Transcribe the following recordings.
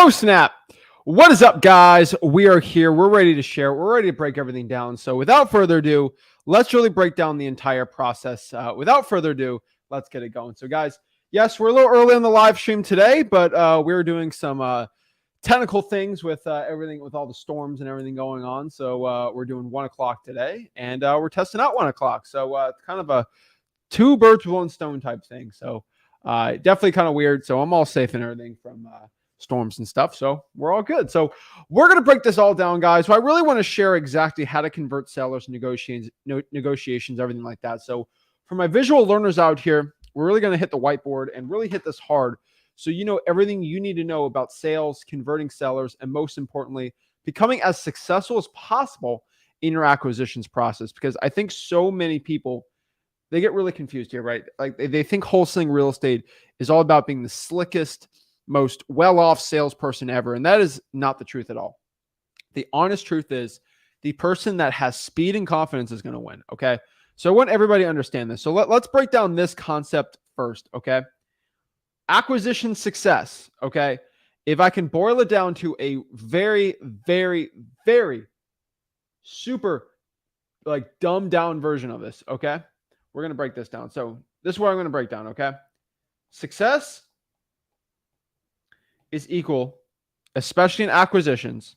Oh, snap. What is up, guys? We are here. We're ready to share. We're ready to break everything down. So without further ado, let's really break down the entire process. Without further ado, let's get it going. So guys, yes, we're a little early on the live stream today, but we're doing some technical things with everything, with all the storms and everything going on. So we're doing 1 o'clock today, and we're testing out 1 o'clock. So it's kind of a two birds with one stone type thing. So definitely kind of weird. So I'm all safe and everything from storms and stuff. So we're all good. So we're going to break this all down, guys. So I really want to share exactly how to convert sellers, negotiations, everything like that. So for my visual learners out here, we're really going to hit the whiteboard and really hit this hard. So you know everything you need to know about sales, converting sellers, and most importantly, becoming as successful as possible in your acquisitions process. Because I think so many people, they get really confused here, right? Like they think wholesaling real estate is all about being the slickest, most well-off salesperson ever. And that is not the truth at all. The honest truth is the person that has speed and confidence is going to win. Okay. So I want everybody to understand this. So let's break down this concept first. Okay. Acquisition success. Okay. If I can boil it down to a very, very, very super like dumbed down version of this. Okay. We're going to break this down. So this is what I'm going to break down. Okay. Success is equal, especially in acquisitions.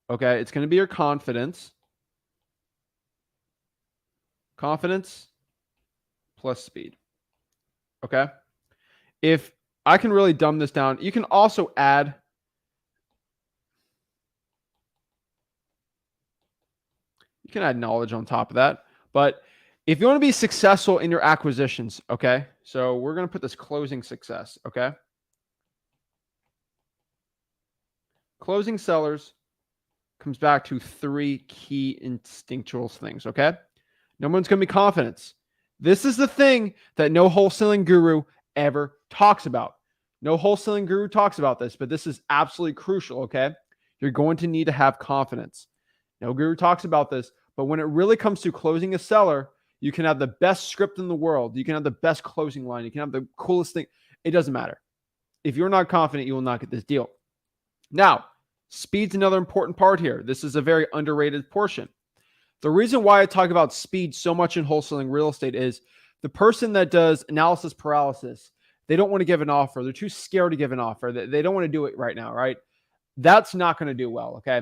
Okay. It's going to be your confidence. Confidence plus speed. Okay. If I can really dumb this down, you can also add knowledge on top of that. But if you want to be successful in your acquisitions, okay, so we're going to put this closing success, okay? Closing sellers comes back to three key instinctual things, okay? Number one's going to be confidence. This is the thing that no wholesaling guru ever talks about. No wholesaling guru talks about this, but this is absolutely crucial, okay? You're going to need to have confidence. No guru talks about this, but when it really comes to closing a seller, you can have the best script in the world. You can have the best closing line. You can have the coolest thing. It doesn't matter. If you're not confident, you will not get this deal. Now, speed's another important part here. This is a very underrated portion. The reason why I talk about speed so much in wholesaling real estate is the person that does analysis paralysis, they don't want to give an offer. They're too scared to give an offer. They don't want to do it right now, right? That's not going to do well, okay?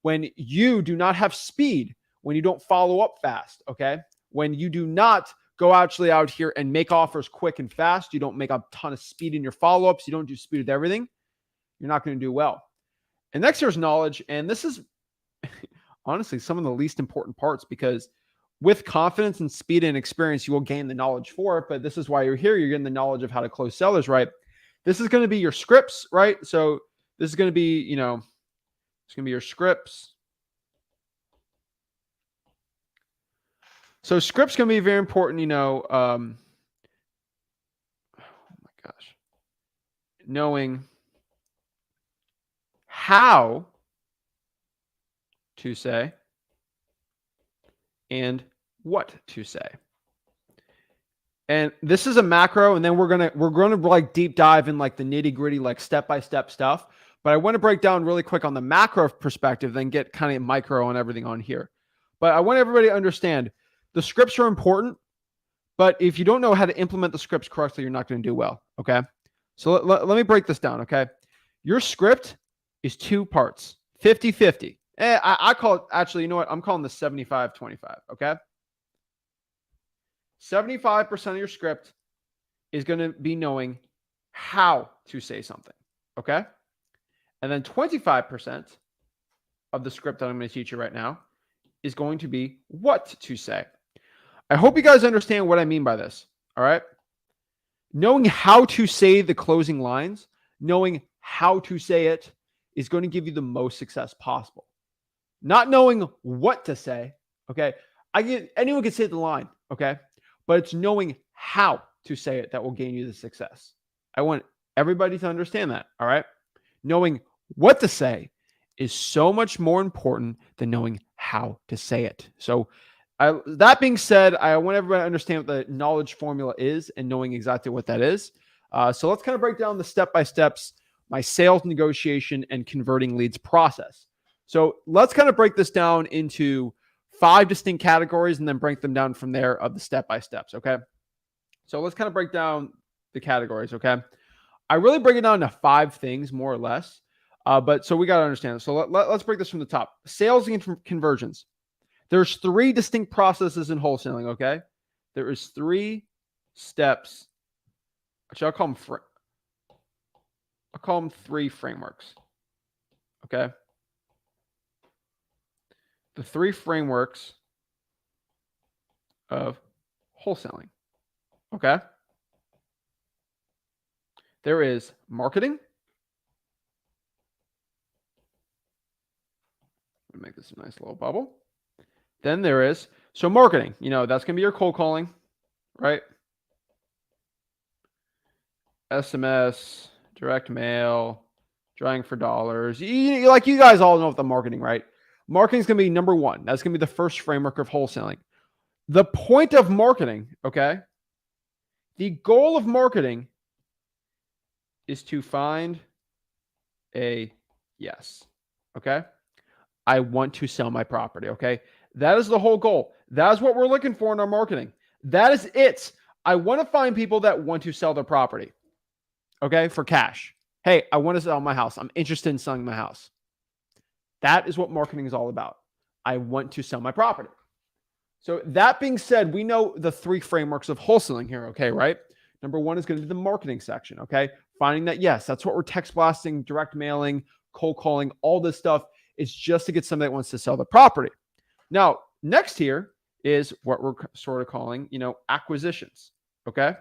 When you do not have speed, when you don't follow up fast, okay? When you do not go actually out here and make offers quick and fast, you don't make a ton of speed in your follow-ups, you don't do speed with everything, you're not going to do well. And next here's knowledge. And this is honestly some of the least important parts, because with confidence and speed and experience, you will gain the knowledge for it. But this is why you're here. You're getting the knowledge of how to close sellers, right? This is going to be your scripts, right? So this is going to be, it's going to be your scripts. So scripts can be very important, oh my gosh, knowing how to say and what to say. And this is a macro, and then we're gonna like deep dive in like the nitty-gritty, like step-by-step stuff. But I want to break down really quick on the macro perspective, then get kind of micro on everything on here. But I want everybody to understand the scripts are important, but if you don't know how to implement the scripts correctly, you're not going to do well, okay? So let me break this down, okay? Your script is two parts, 50-50. I call it, actually, you know what? I'm calling this 75-25, okay? 75% of your script is going to be knowing how to say something, okay? And then 25% of the script that I'm going to teach you right now is going to be what to say. I hope you guys understand what I mean by this, all right? Knowing how to say the closing lines, knowing how to say it is going to give you the most success possible. Not knowing what to say, okay? Anyone can say the line, okay? But it's knowing how to say it that will gain you the success. I want everybody to understand that, all right? Knowing what to say is so much more important than knowing how to say it. So that being said, I want everybody to understand what the knowledge formula is and knowing exactly what that is. So let's kind of break down the step-by-steps my sales negotiation and converting leads process. So let's kind of break this down into 5 distinct categories and then break them down from there of the step-by-steps, okay? So let's kind of break down the categories, okay? I really break it down to 5 things, more or less. But so we got to understand this. So let's break this from the top. Sales and conversions. There's 3 distinct processes in wholesaling, okay? There is 3 steps. Actually, I'll call them 3 frameworks, okay? The 3 frameworks of wholesaling, okay? There is marketing. Let me make this a nice little bubble. Then there is, so marketing, that's going to be your cold calling, right? SMS, direct mail, drawing for dollars. You guys all know what the marketing, right? Marketing is going to be number 1. That's going to be the first framework of wholesaling. The point of marketing, okay? The goal of marketing is to find a yes, okay? I want to sell my property, okay? That is the whole goal. That is what we're looking for in our marketing. That is it. I want to find people that want to sell their property, okay, for cash. Hey, I want to sell my house. I'm interested in selling my house. That is what marketing is all about. I want to sell my property. So that being said, we know the 3 frameworks of wholesaling here, okay, right? Number 1 is going to be the marketing section, okay? Finding that, yes, that's what we're text blasting, direct mailing, cold calling, all this stuff. It's just to get somebody that wants to sell the property. Now, next here is what we're sort of calling, acquisitions, okay?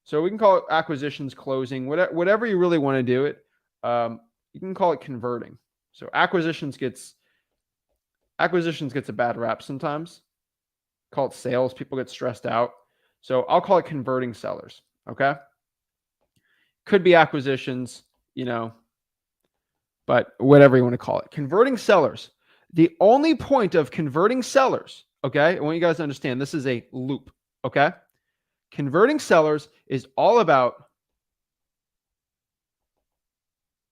So we can call it acquisitions, closing, whatever you really want to do it. You can call it converting. So acquisitions gets a bad rap sometimes. Call it sales. People get stressed out. So I'll call it converting sellers. Okay. Could be acquisitions, but whatever you want to call it. Converting sellers. The only point of converting sellers, okay, I want you guys to understand this is a loop. Okay. Converting sellers is all about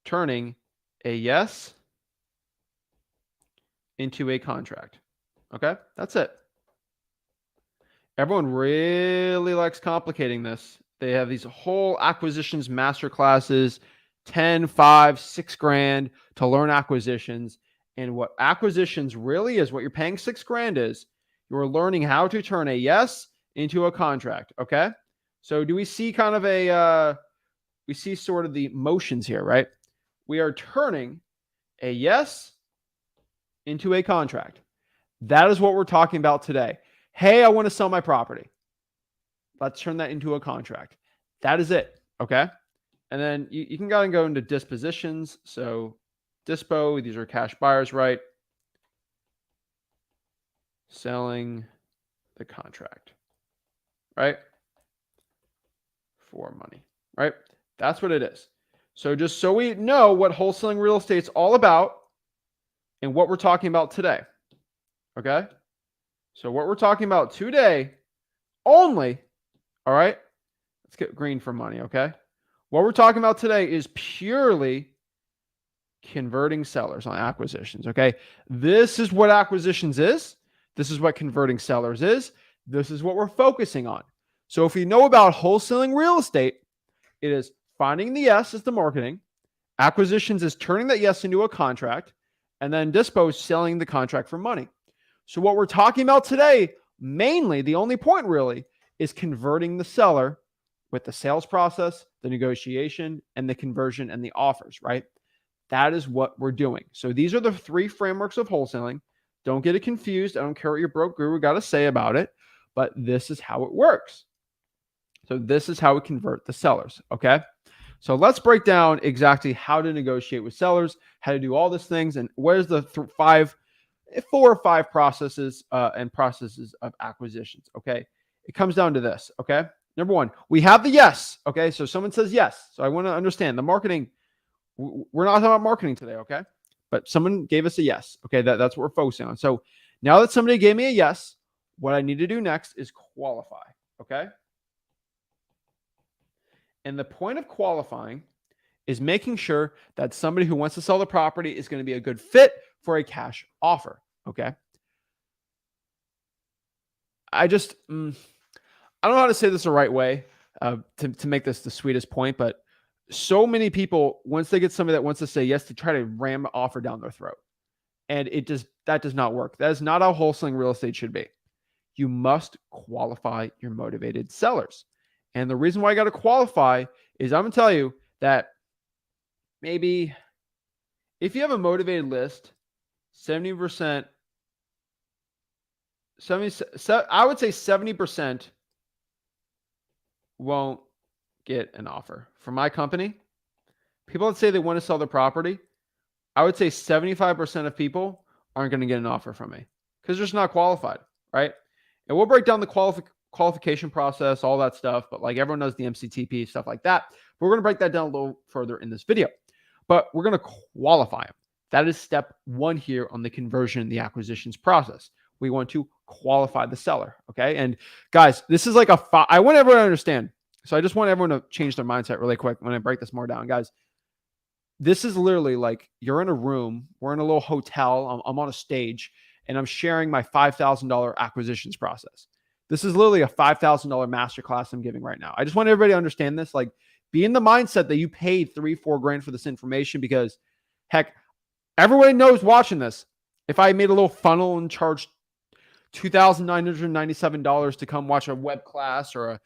turning a yes into a contract. Okay. That's it. Everyone really likes complicating this. They have these whole acquisitions master classes, 10, 5, 6 grand to learn acquisitions. And what acquisitions really is, what you're paying 6 grand is, you're learning how to turn a yes into a contract. Okay. So do we see kind of we see sort of the motions here, right? We are turning a yes into a contract. That is what we're talking about today. Hey, I want to sell my property. Let's turn that into a contract. That is it. Okay. And then you can go into dispositions. So dispo, these are cash buyers, right? Selling the contract, right? For money, right? That's what it is. So just so we know what wholesaling real estate is all about and what we're talking about today. Okay. So what we're talking about today only, all right, let's get green for money, okay? What we're talking about today is purely converting sellers on acquisitions, okay? This is what acquisitions is. This is what converting sellers is. This is what we're focusing on. So if you know about wholesaling real estate, it is finding the yes is the marketing. Acquisitions is turning that yes into a contract. And then dispo is selling the contract for money. So what we're talking about today, mainly, the only point really, is converting the seller with the sales process, the negotiation, and the conversion and the offers, right? That is what we're doing. So these are the 3 frameworks of wholesaling. Don't get it confused. I don't care what your broke guru got to say about it, but this is how it works. So this is how we convert the sellers, okay? So let's break down exactly how to negotiate with sellers, how to do all these things, and where's the 4 or 5 processes and processes of acquisitions, okay? It comes down to this, okay? Number 1, we have the yes, okay? So someone says yes. So I want to understand the marketing. We're not talking about marketing today, okay? But someone gave us a yes, okay? That's what we're focusing on. So now that somebody gave me a yes, what I need to do next is qualify, okay? And the point of qualifying is making sure that somebody who wants to sell the property is going to be a good fit for a cash offer. Okay. I just, I don't know how to say this the right way to make this the sweetest point, but so many people, once they get somebody that wants to say yes, to try to ram an offer down their throat. And that does not work. That is not how wholesaling real estate should be. You must qualify your motivated sellers. And the reason why you got to qualify is I'm going to tell you that maybe if you have a motivated list, 70%, I would say 70% won't get an offer. For my company, people that say they want to sell their property, I would say 75% of people aren't going to get an offer from me because they're just not qualified, right? And we'll break down the qualification process, all that stuff, but like everyone knows the MCTP, stuff like that. But we're going to break that down a little further in this video. But we're going to qualify them. That is step one here on the conversion and the acquisitions process. We want to qualify the seller, okay? And guys, this is like I want everyone to understand. So I just want everyone to change their mindset really quick when I break this more down. Guys, this is literally like you're in a room, we're in a little hotel, I'm on a stage, and I'm sharing my $5,000 acquisitions process. This is literally a $5,000 masterclass I'm giving right now. I just want everybody to understand this. Like, be in the mindset that you paid $3-4 grand for this information because, heck, everybody knows watching this. If I made a little funnel and charged $2,997 to come watch a web class or a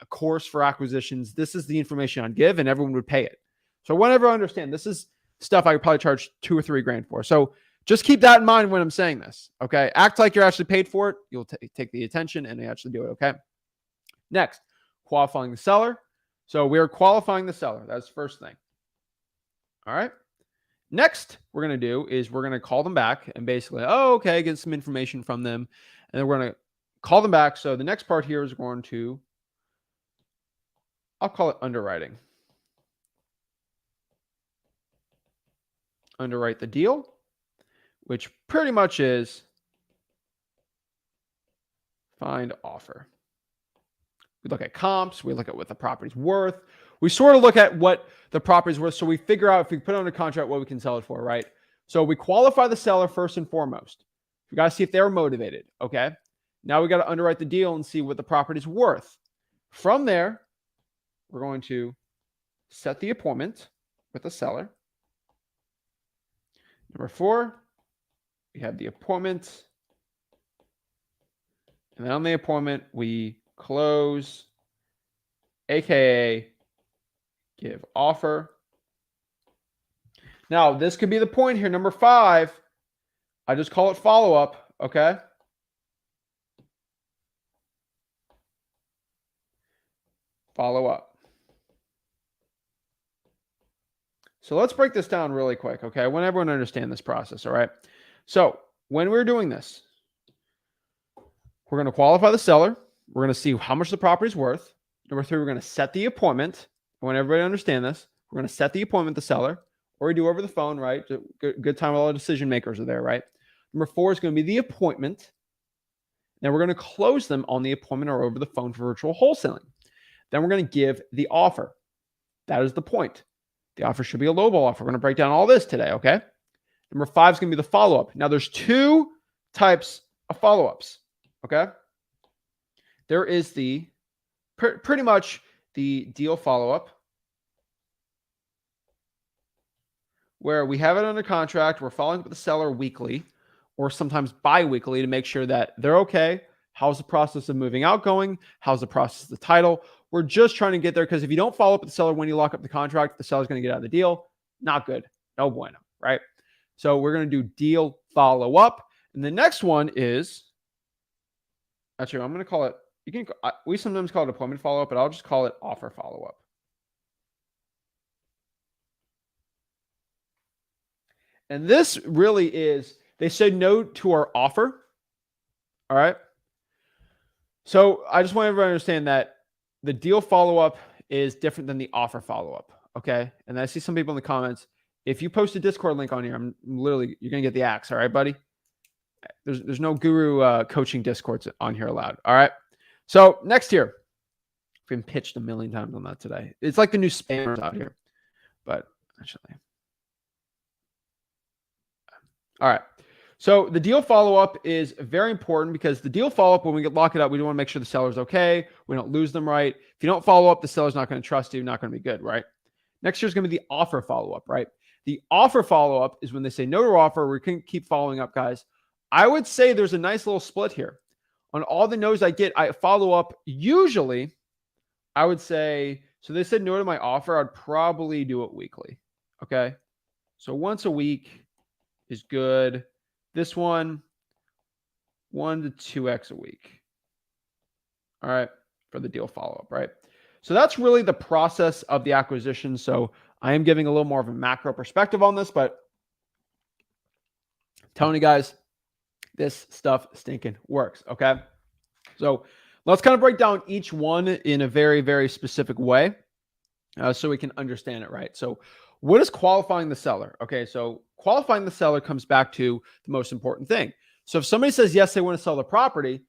course for acquisitions, this is the information I'd give, and everyone would pay it. So I want everyone to understand this is stuff I could probably charge $2 or $3 grand for. So just keep that in mind when I'm saying this. Okay. Act like you're actually paid for it. You'll take the attention and they actually do it. Okay. Next, qualifying the seller. So we're qualifying the seller. That's the first thing. All right. Next, we're going to do is we're going to call them back and basically, get some information from them. And then we're going to call them back. So the next part here is going to, I'll call it underwriting. Underwrite the deal, which pretty much is find offer. We look at comps. We look at what the property's worth. We sort of look at what the property's worth. So we figure out if we put it under contract, what we can sell it for, right? So we qualify the seller first and foremost. We got to see if they're motivated. Okay. Now we got to underwrite the deal and see what the property's worth. From there, we're going to set the appointment with the seller. Number 4, we have the appointment. And then on the appointment, we close, AKA give offer. Now, this could be the point here. Number 5, I just call it follow-up, okay? Follow up. So let's break this down really quick, okay? I want everyone to understand this process, all right? So when we're doing this, we're going to qualify the seller. We're going to see how much the property is worth. Number 3, we're going to set the appointment. I want everybody to understand this. We're going to set the appointment with the seller, or we do over the phone, right? Good time all the decision makers are there, right? Number 4 is going to be the appointment. Then we're going to close them on the appointment or over the phone for virtual wholesaling. Then we're going to give the offer. That is the point. The offer should be a lowball offer. We're going to break down all this today, okay? Number 5 is going to be the follow-up. Now, there's 2 types of follow-ups, okay? There is the pretty much the deal follow-up where we have it under contract. We're following up with the seller weekly or sometimes bi-weekly to make sure that they're okay. How's the process of moving out going? How's the process of the title? We're just trying to get there because if you don't follow up with the seller when you lock up the contract, the seller's going to get out of the deal. Not good. No bueno, right? So we're going to do deal follow-up. And the next one is, actually, I'm going to call it, we sometimes call it appointment follow-up, but I'll just call it offer follow-up. And this really is, they said no to our offer. All right. So I just want everyone to understand that the deal follow-up is different than the offer follow-up. Okay. And I see some people in the comments, if you post a Discord link on here, I'm literally, you're going to get the axe. All right, buddy. There's no guru coaching Discords on here allowed. All right. So next here, I've been pitched a million times on that today. It's like the new spammers out here. but actually, all right. So the deal follow-up is very important because the deal follow-up, when we lock it up, we want to make sure the seller's okay. We don't lose them, right? If you don't follow up, the seller's not going to trust you, not going to be good, right? Next year is going to be the offer follow-up, right? The offer follow-up is when they say no to offer. We can keep following up, guys. I would say there's a nice little split here. On all the no's I get, I follow up. Usually, I would say, so they said no to my offer. I'd probably do it weekly, okay? So once a week is good. This one, 1 to 2x a week. All right, for the deal follow-up, right? So that's really the process of the acquisition. So I am giving a little more of a macro perspective on this, but I'm telling you guys, this stuff stinking works, okay? So let's kind of break down each one in a very, very specific way so we can understand it, right? So what is qualifying the seller? Okay, so qualifying the seller comes back to the most important thing. So if somebody says, yes, they want to sell the property,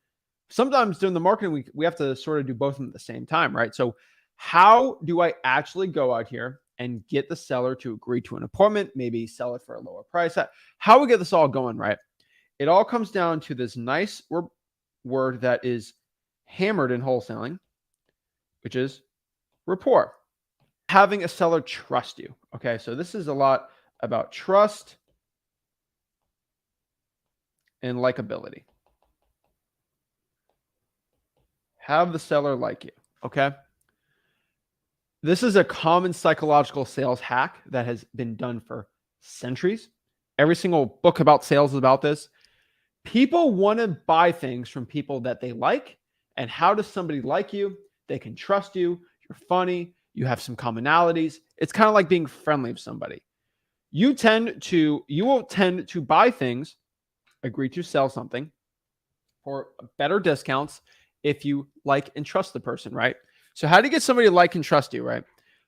sometimes during the marketing, we have to sort of do both of them at the same time, right? So how do I actually go out here and get the seller to agree to an appointment, maybe sell it for a lower price? How we get this all going, right? It all comes down to this nice word that is hammered in wholesaling, which is rapport. Having a seller trust you. Okay, so this is a lot about trust and likability. Have the seller like you. Okay. This is a common psychological sales hack that has been done for centuries. Every single book about sales is about this. People want to buy things from people that they like. And how does somebody like you? They can trust you. You're funny. You have some commonalities. It's kind of like being friendly with somebody. You will tend to buy things, agree to sell something for better discounts if you like and trust the person, right? So how do you get somebody to like and trust you, right?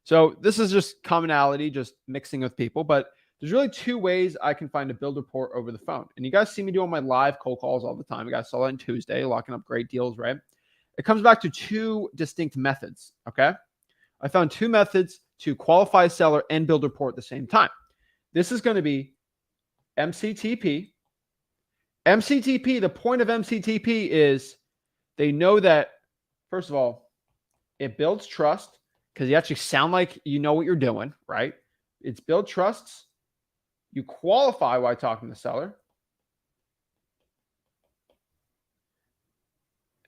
So this is just commonality, just mixing with people, but there's really two ways I can find a build rapport over the phone. And you guys see me doing my live cold calls all the time. You guys saw that on Tuesday, locking up great deals, right? It comes back to two distinct methods, okay? I found two methods to qualify a seller and build rapport at the same time. This is going to be MCTP. MCTP, the point of MCTP is they know that, first of all, it builds trust because you actually sound like you know what you're doing, right? It's build trusts. You qualify while talking to the seller.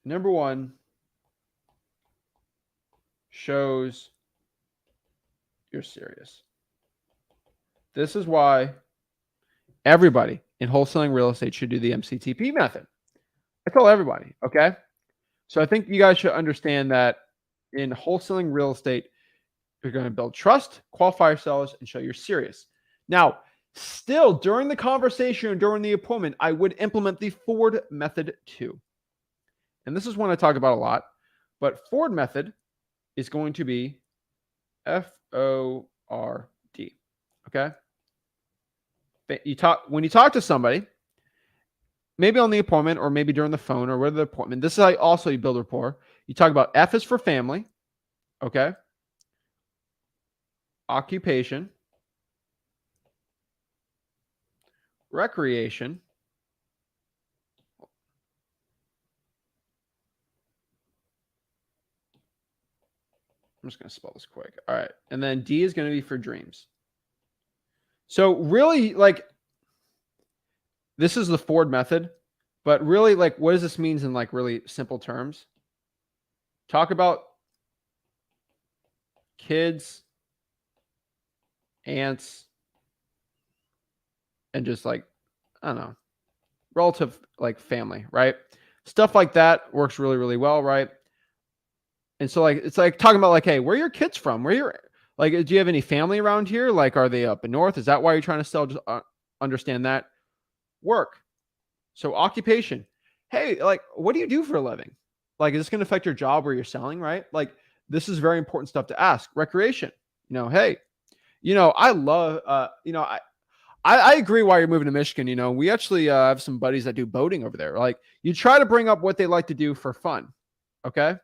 Number one, shows you're serious. This is why everybody in wholesaling real estate should do the MCTP method. I tell everybody, okay? So I think you guys should understand that in wholesaling real estate, you're going to build trust, qualify your sellers, and show you're serious. Now, still during the conversation or during the appointment, I would implement the Ford method too. And this is one I talk about a lot, but Ford method is going to be FORD. Okay. When you talk to somebody, maybe on the appointment or maybe during the phone or whether the appointment, this is how also you build rapport. You talk about F is for family. Okay. Occupation. Recreation. I'm just going to spell this quick. All right. And then D is going to be for dreams. So really, like, this is the Ford method, but really, like, what does this mean in like really simple terms? Talk about kids, aunts, and just like, I don't know, relative like family, right? Stuff like that works really, really well, right? And so like, it's like talking about like, hey, where are your kids from? Where you're like, do you have any family around here? Like, are they up in north? Is that why you're trying to sell? Just understand that. Work. So occupation. Hey, like, what do you do for a living? Like, is this going to affect your job where you're selling, right? Like, this is very important stuff to ask. Recreation. Hey, I love, I agree why you're moving to Michigan. We actually have some buddies that do boating over there. Like, you try to bring up what they like to do for fun. Okay.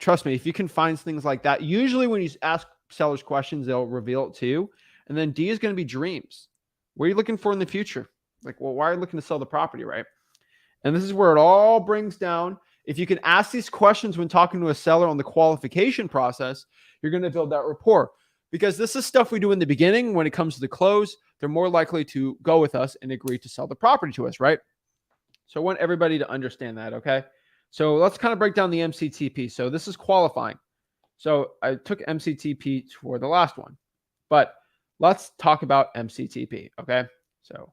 Trust me, if you can find things like that, usually when you ask seller's questions, they'll reveal it to you. And then D is going to be dreams. What are you looking for in the future? Like, well, why are you looking to sell the property, right? And this is where it all brings down. If you can ask these questions when talking to a seller on the qualification process, you're going to build that rapport. Because this is stuff we do in the beginning. When it comes to the close, they're more likely to go with us and agree to sell the property to us, right? So I want everybody to understand that, okay? So let's kind of break down the MCTP. So this is qualifying. So I took MCTP for the last one, but let's talk about MCTP, okay? So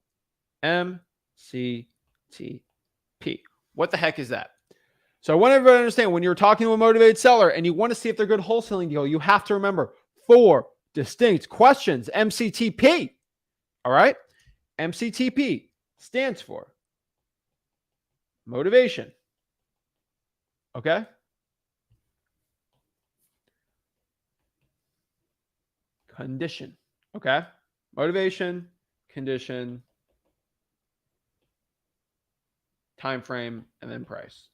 MCTP. What the heck is that? So I want everybody to understand, when you're talking to a motivated seller and you want to see if they're a good wholesaling deal, you have to remember 4 distinct questions. MCTP. All right? MCTP stands for motivation. Okay? Condition. Okay? Motivation, condition, time frame, and then price.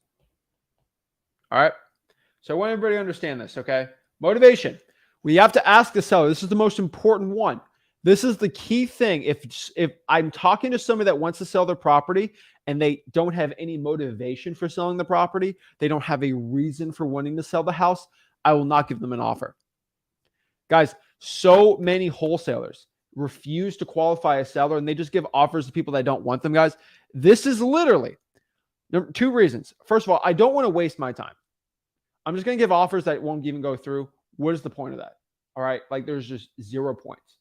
All right? So I want everybody to understand this, okay? Motivation. We have to ask the seller. This is the most important one. This is the key thing. If I'm talking to somebody that wants to sell their property and they don't have any motivation for selling the property, they don't have a reason for wanting to sell the house, I will not give them an offer. Guys, so many wholesalers refuse to qualify a seller and they just give offers to people that don't want them, guys. This is literally 2 reasons. First of all, I don't want to waste my time. I'm just going to give offers that won't even go through. What is the point of that? All right. Like, there's just 0 points.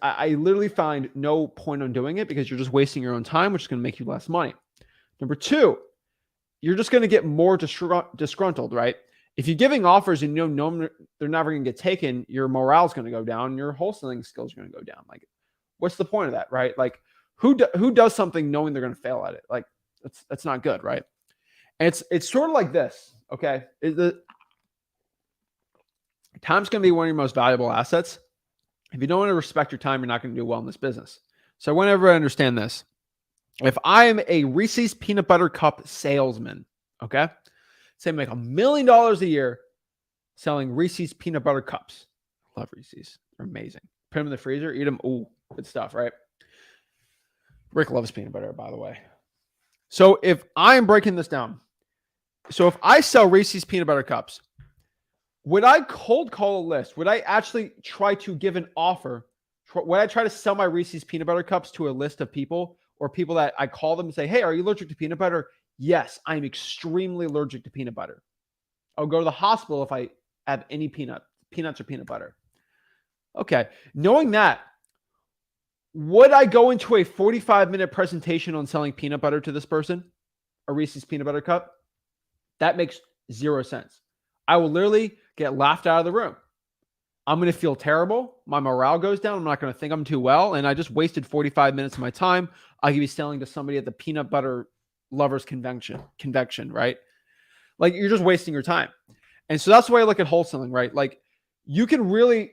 I literally find no point on doing it because you're just wasting your own time, which is going to make you less money. Number 2, you're just going to get more disgruntled, right? If you're giving offers and you know they're never going to get taken, your morale is going to go down and your wholesaling skills are going to go down. Like, what's the point of that, right? Like, who does something knowing they're going to fail at it? Like, that's not good, right? And it's sort of like this, okay? Time's going to be one of your most valuable assets. If you don't want to respect your time, you're not going to do well in this business. So I want everyone to understand this. If I am a Reese's peanut butter cup salesman, okay, say I make $1 million a year selling Reese's peanut butter cups. I love Reese's. They're amazing. Put them in the freezer, eat them. Ooh, good stuff, right? Rick loves peanut butter, by the way. So if I am breaking this down, so if I sell Reese's peanut butter cups, would I cold call a list? Would I actually try to give an offer? Would I try to sell my Reese's peanut butter cups to a list of people or people that I call them and say, hey, are you allergic to peanut butter? Yes, I'm extremely allergic to peanut butter. I'll go to the hospital if I have any peanuts or peanut butter. Okay. Knowing that, would I go into a 45-minute presentation on selling peanut butter to this person? A Reese's peanut butter cup? That makes 0 sense. I will literally get laughed out of the room. I'm going to feel terrible. My morale goes down. I'm not going to think I'm too well. And I just wasted 45 minutes of my time. I could be selling to somebody at the peanut butter lovers convention, right? Like, you're just wasting your time. And so that's the way I look at wholesaling, right? Like, you can really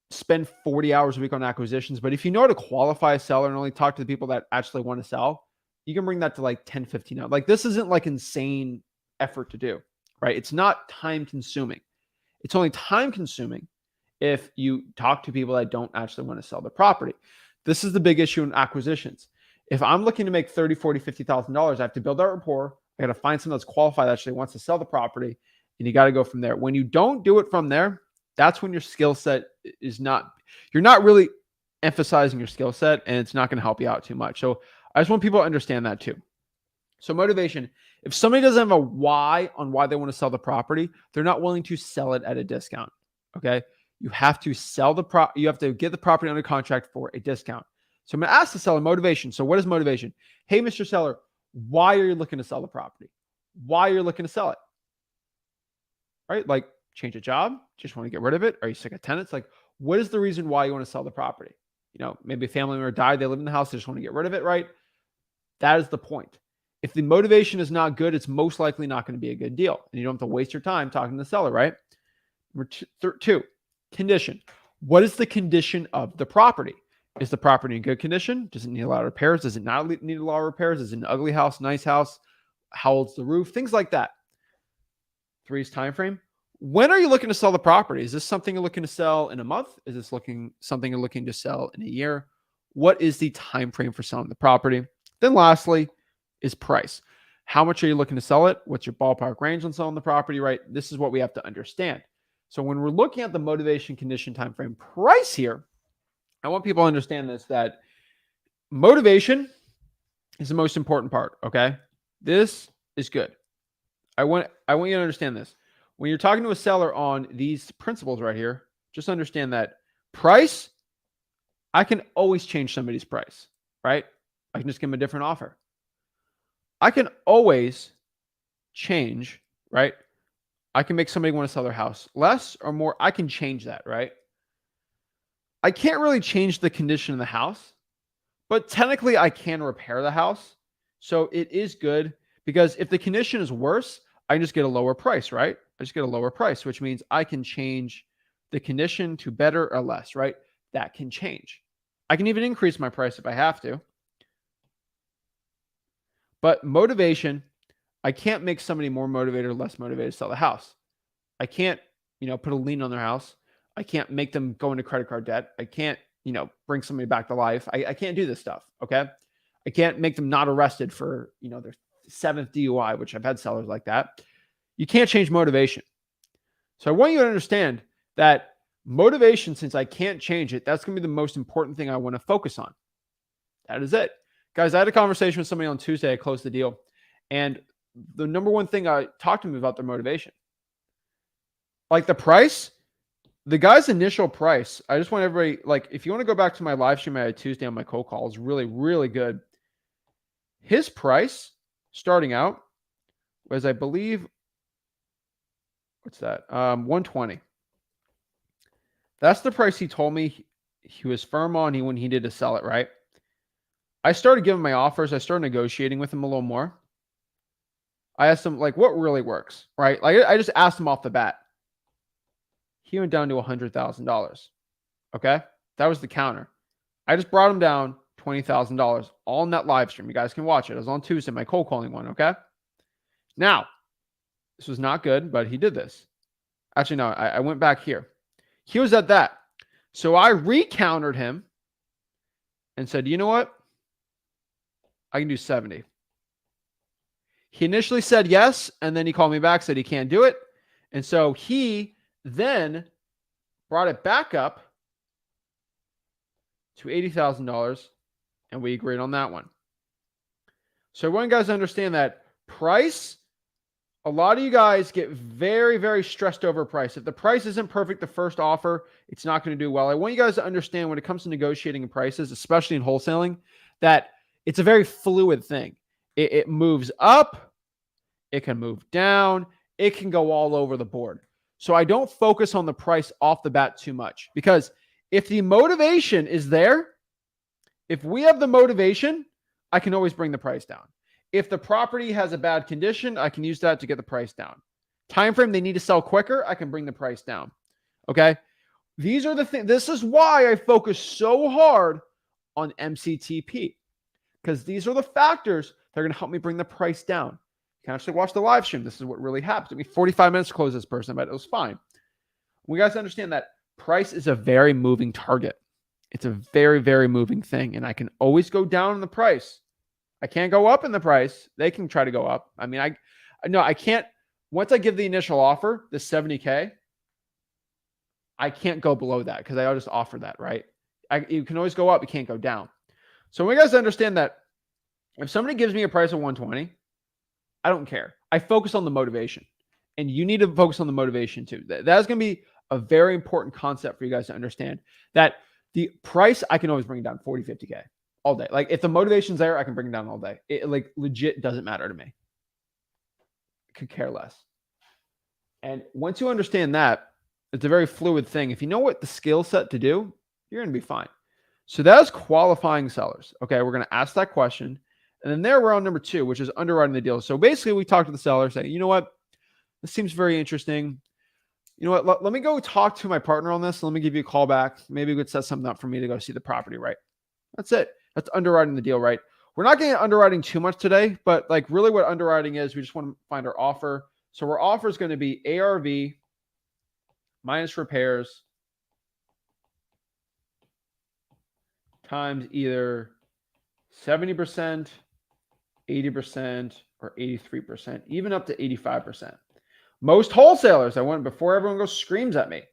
spend 40 hours a week on acquisitions, but if you know how to qualify a seller and only talk to the people that actually want to sell, you can bring that to like 10, 15 hours. Like, this isn't like insane effort to do, right? It's not time consuming. It's only time consuming if you talk to people that don't actually want to sell the property. This is the big issue in acquisitions. If I'm looking to make $30,000, $40,000, $50,000, I have to build that rapport. I got to find someone that's qualified that actually wants to sell the property, and you got to go from there. When you don't do it from there, that's when your skill set is not, you're not really emphasizing your skill set, and it's not going to help you out too much. So I just want people to understand that too. So motivation, if somebody doesn't have a why on why they want to sell the property, they're not willing to sell it at a discount. Okay. You have to you have to get the property under contract for a discount. So I'm going to ask the seller motivation. So what is motivation? Hey, Mr. Seller, why are you looking to sell the property? Why are you looking to sell it? Right? Like, change a job, just want to get rid of it. Are you sick of tenants? Like, what is the reason why you want to sell the property? You know, maybe a family member died, they live in the house, they just want to get rid of it, right? That is the point. If the motivation is not good, it's most likely not going to be a good deal. And you don't have to waste your time talking to the seller, right? Number 2, condition. What is the condition of the property? Is the property in good condition? Does it need a lot of repairs? Does it not need a lot of repairs? Is it an ugly house, nice house? How old's the roof? Things like that. 3 is time frame. When are you looking to sell the property? Is this something you're looking to sell in a month? Is this something you're looking to sell in a year? What is the time frame for selling the property? Then lastly is price. How much are you looking to sell it? What's your ballpark range on selling the property, right? This is what we have to understand. So when we're looking at the motivation, condition, time frame, price here, I want people to understand this, that motivation is the most important part, okay? This is good. I want you to understand this. When you're talking to a seller on these principles right here, just understand that price, I can always change somebody's price, right? I can just give them a different offer. I can always change, right? I can make somebody want to sell their house less or more. I can change that, right? I can't really change the condition of the house, but technically I can repair the house. So it is good because if the condition is worse, I can just get a lower price, right? I just get a lower price, which means I can change the condition to better or less, right? That can change. I can even increase my price if I have to. But motivation, I can't make somebody more motivated or less motivated to sell the house. I can't, put a lien on their house. I can't make them go into credit card debt. I can't, bring somebody back to life. I can't do this stuff. Okay. I can't make them not arrested for, their 7th DUI, which I've had sellers like that. You can't change motivation. So I want you to understand that motivation, since I can't change it, that's going to be the most important thing I want to focus on. That is it. Guys, I had a conversation with somebody on Tuesday. I closed the deal. And the number one thing I talked to them about their motivation. Like the price, the guy's initial price, I just want everybody, like, if you want to go back to my live stream I had Tuesday on my cold call, it's really, really good. His price starting out was, I believe, what's that? 120. That's the price he told me he was firm on when he did to sell it, right? I started giving my offers. I started negotiating with him a little more. I asked him, like, what really works, right? Like, I just asked him off the bat. He went down to $100,000. Okay? That was the counter. I just brought him down $20,000 all in that live stream. You guys can watch it. It was on Tuesday, my cold calling one, okay? Now, this was not good, but he did this. Actually, no, I went back here. He was at that. So I recountered him and said, you know what? I can do 70. He initially said yes, and then he called me back, said he can't do it. And so he then brought it back up to $80,000, and we agreed on that one. So I want you guys to understand that price, a lot of you guys get very, very stressed over price. If the price isn't perfect, the first offer, it's not going to do well. I want you guys to understand when it comes to negotiating in prices, especially in wholesaling, that it's a very fluid thing. It moves up, it can move down, it can go all over the board. So I don't focus on the price off the bat too much, because if the motivation is there, if we have the motivation, I can always bring the price down. If the property has a bad condition, I can use that to get the price down. Time frame, they need to sell quicker, I can bring the price down. Okay? These are the things. This is why I focus so hard on MCTP, because these are the factors that are going to help me bring the price down. You can actually watch the live stream. This is what really happened. It took me 45 minutes to close this person, but it was fine. We guys understand that price is a very moving target. It's a very, very moving thing. And I can always go down in the price. I can't go up in the price. They can try to go up. I mean, I can't. Once I give the initial offer, the 70K, I can't go below that because I'll just offer that, right? You can always go up. You can't go down. So we guys understand that if somebody gives me a price of 120, I don't care. I focus on the motivation. And you need to focus on the motivation too. That's going to be a very important concept for you guys to understand, that the price, I can always bring it down 40, 50K all day. Like if the motivation's there, I can bring it down all day. It like legit doesn't matter to me. I could care less. And once you understand that, it's a very fluid thing. If you know what the skill set to do, you're going to be fine. So that's qualifying sellers. Okay, we're going to ask that question. And then there we're on number 2, which is underwriting the deal. So basically we talk to the seller, say, you know what, this seems very interesting. You know what, let me go talk to my partner on this. Let me give you a call back. Maybe we could set something up for me to go see the property, right? That's it. That's underwriting the deal, right? We're not getting underwriting too much today, but like really what underwriting is, we just want to find our offer. So our offer is going to be ARV minus repairs times either 70%, 80%, or 83%, even up to 85%. Most wholesalers, I went before everyone goes screams at me.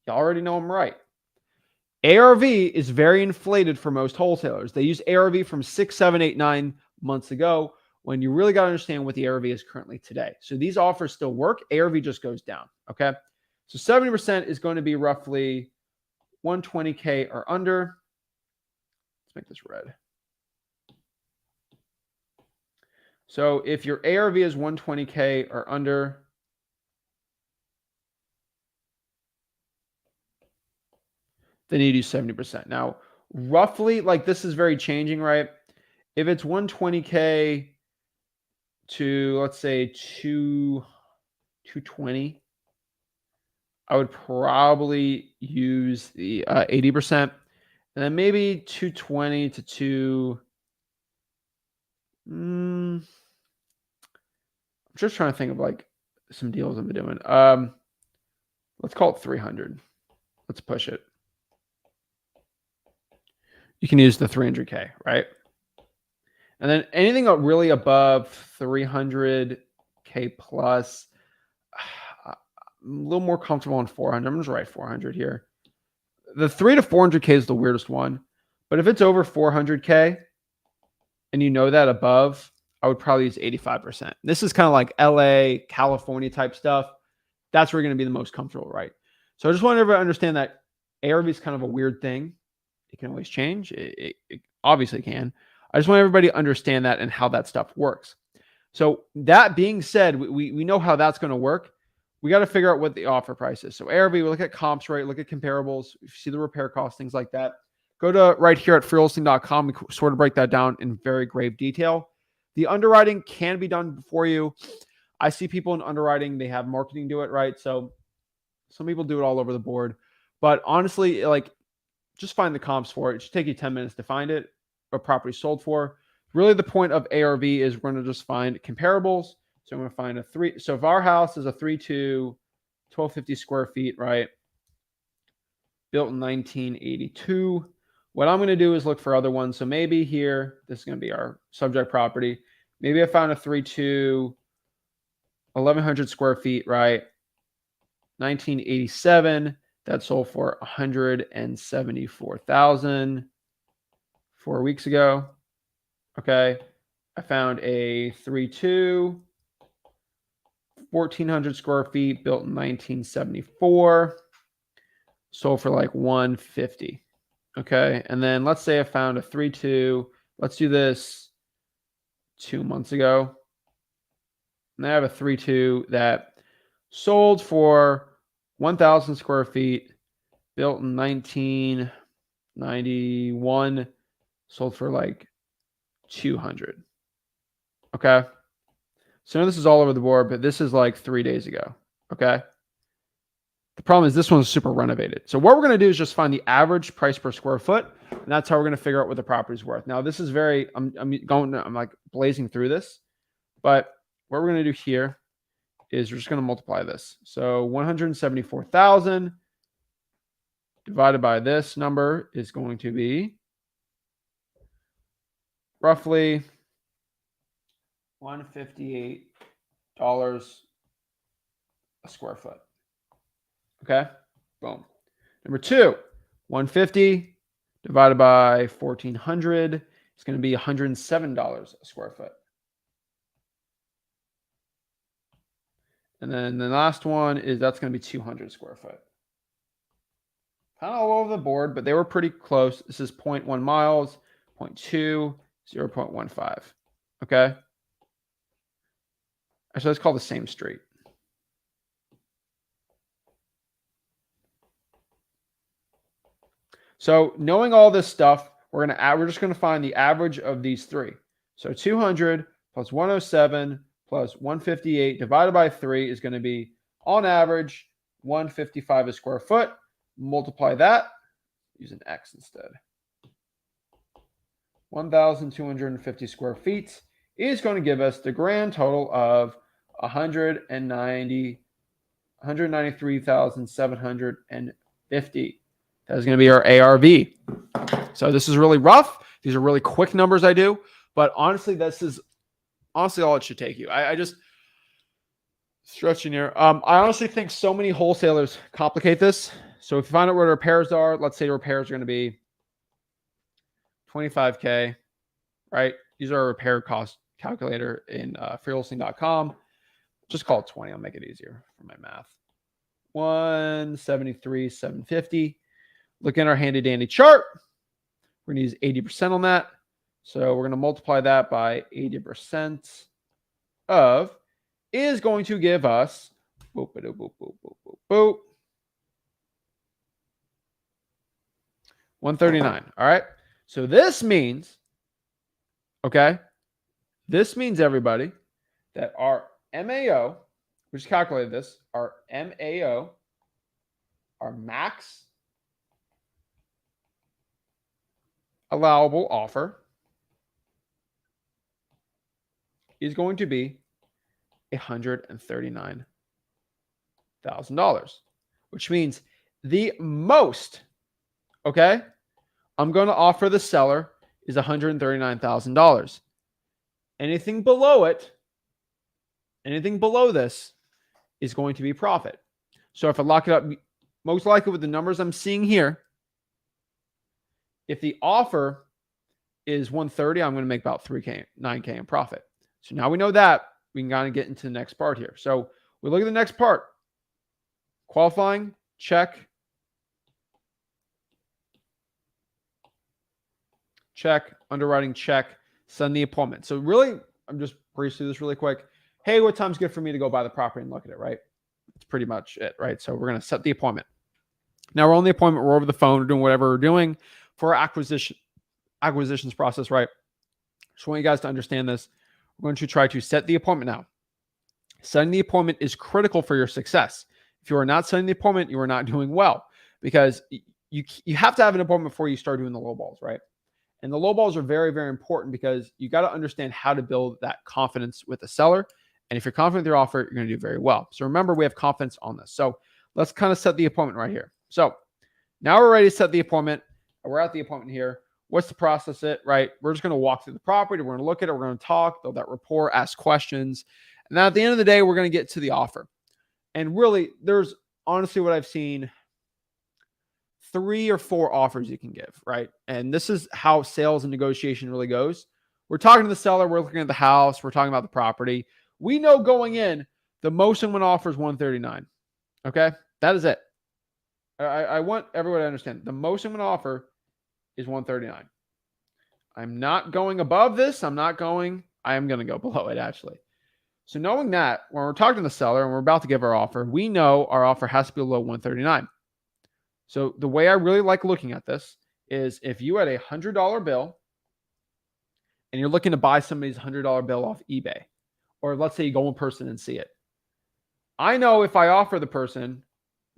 You already know I'm right. ARV is very inflated for most wholesalers. They use ARV from 6, 7, 8, 9 months ago when you really got to understand what the ARV is currently today. So these offers still work. ARV just goes down. Okay. So 70% is going to be roughly 120K or under. Let's make this red. So if your ARV is 120K or under, then you do 70%. Now, roughly, like this is very changing, right? If it's 120K to, let's say, 220, I would probably use the 80%. And then maybe 220 to 2. I'm just trying to think of like some deals I've been doing. Let's call it 300. Let's push it. You can use the 300K, right? And then anything really above 300K plus, I'm a little more comfortable on 400. I'm just write 400 here. The 3 to 400K is the weirdest one. But if it's over 400K and you know that above, I would probably use 85%. This is kind of like LA, California type stuff. That's where you're going to be the most comfortable, right? So I just want everyone to understand that ARV is kind of a weird thing. It can always change. It obviously can. I just want everybody to understand that and how that stuff works. So that being said, we know how that's going to work. We got to figure out what the offer price is. So ARV, we look at comps, right? Look at comparables. If you see the repair costs, things like that. Go to right here at freewholesaling.com. We sort of break that down in very grave detail. The underwriting can be done for you. I see people in underwriting, they have marketing do it, right? So some people do it all over the board. But honestly, like, just find the comps for it. It should take you 10 minutes to find it, what property sold for. Really, the point of ARV is we're going to just find comparables. So I'm going to find a 3. So if our house is a 3.2, 1250 square feet, right? Built in 1982. What I'm going to do is look for other ones. So maybe here, this is going to be our subject property. Maybe I found a 3.2, 1100 square feet, right? 1987. That sold for $174,000 4 weeks ago. Okay. I found a 3.2, 1,400 square feet, built in 1974. Sold for like 150. Okay. And then let's say I found a 3.2. Let's do this 2 months ago. And I have a 3.2 that sold for 1,000 square feet, built in 1991, sold for like 200. Okay. So this is all over the board, but this is like 3 days ago. Okay. The problem is this one's super renovated. So what we're going to do is just find the average price per square foot. And that's how we're going to figure out what the property's worth. Now this is very, I'm like blazing through this, but what we're going to do here is we're just going to multiply this. So 174,000 divided by this number is going to be roughly $158 a square foot. Okay, boom. Number 2, 150 divided by 1,400 is going to be $107 a square foot. And then the last one is that's going to be 200 square foot. Kind of all over the board, but they were pretty close. This is 0.1 miles, 0.2, 0.15. Okay. Actually, let's call the same street. So knowing all this stuff, we're just going to find the average of these three. So 200 plus 107 plus 158 divided by 3 is going to be, on average, 155 a square foot. Multiply that, use an X instead. 1,250 square feet is going to give us the grand total of 190 193,750. That is going to be our ARV. So this is really rough. These are really quick numbers I do, but honestly, this is honestly all it should take you. I just stretching here. I honestly think so many wholesalers complicate this. So if you find out where the repairs are, let's say the repairs are going to be $25K, right? These are a repair cost calculator in freewholesaling.com. Just call it 20. I'll make it easier for my math. 173,750. Look at our handy dandy chart. We're going to use 80% on that. So we're going to multiply that by 80% of is going to give us 139. All right. So this means, okay, this means everybody that our MAO, we just calculated this, our MAO, our max allowable offer is going to be $139,000, which means the most, okay, I'm going to offer the seller is $139,000. Anything below it, anything below this is going to be profit. So if I lock it up, most likely with the numbers I'm seeing here, if the offer is 130, I'm going to make about 3K, 9K in profit. So now we know that. We can kind of get into the next part here. So we look at the next part. Qualifying, check. Check. Underwriting, check. Send the appointment. So really, I'm just breeze through this really quick. Hey, what time's good for me to go buy the property and look at it, right? That's pretty much it, right? So we're going to set the appointment. Now we're on the appointment. We're over the phone. We're doing whatever we're doing for our acquisitions process, right? Just want you guys to understand this. We're going to try to set the appointment now. Setting the appointment is critical for your success. If you are not setting the appointment, you are not doing well, because you have to have an appointment before you start doing the low balls, right? And the low balls are very, very important because you got to understand how to build that confidence with the seller. And if you're confident with your offer, you're going to do very well. So remember, we have confidence on this. So let's kind of set the appointment right here. So now we're ready to set the appointment. We're at the appointment here. What's the process right? We're just going to walk through the property. We're going to look at it. We're going to talk, build that rapport, ask questions. And then at the end of the day, we're going to get to the offer. And really, there's honestly what I've seen, 3 or 4 offers you can give, right? And this is how sales and negotiation really goes. We're talking to the seller. We're looking at the house. We're talking about the property. We know going in, the most someone offers 139. Okay? That is it. I want everyone to understand. The most someone offer is 139. I'm not going above this. I am going to go below it, actually. So knowing that, when we're talking to the seller and we're about to give our offer, we know our offer has to be below 139. So the way I really like looking at this is if you had a $100 bill and you're looking to buy somebody's $100 bill off eBay, or let's say you go in person and see it. I know if I offer the person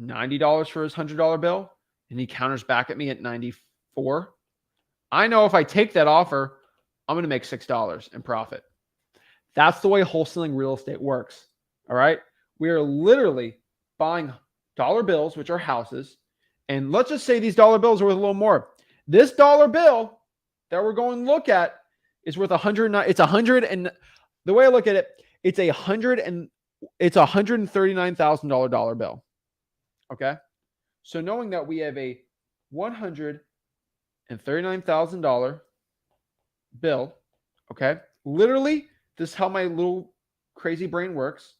$90 for his $100 bill and he counters back at me at 94, I know if I take that offer, I'm going to make $6 in profit. That's the way wholesaling real estate works. All right. We are literally buying dollar bills, which are houses. And let's just say these dollar bills are worth a little more. This dollar bill that we're going to look at is worth 100. It's 100. And the way I look at it, it's $139,000 dollar bill. Okay. So knowing that we have a $139,000 bill. Okay. Literally, this is how my little crazy brain works.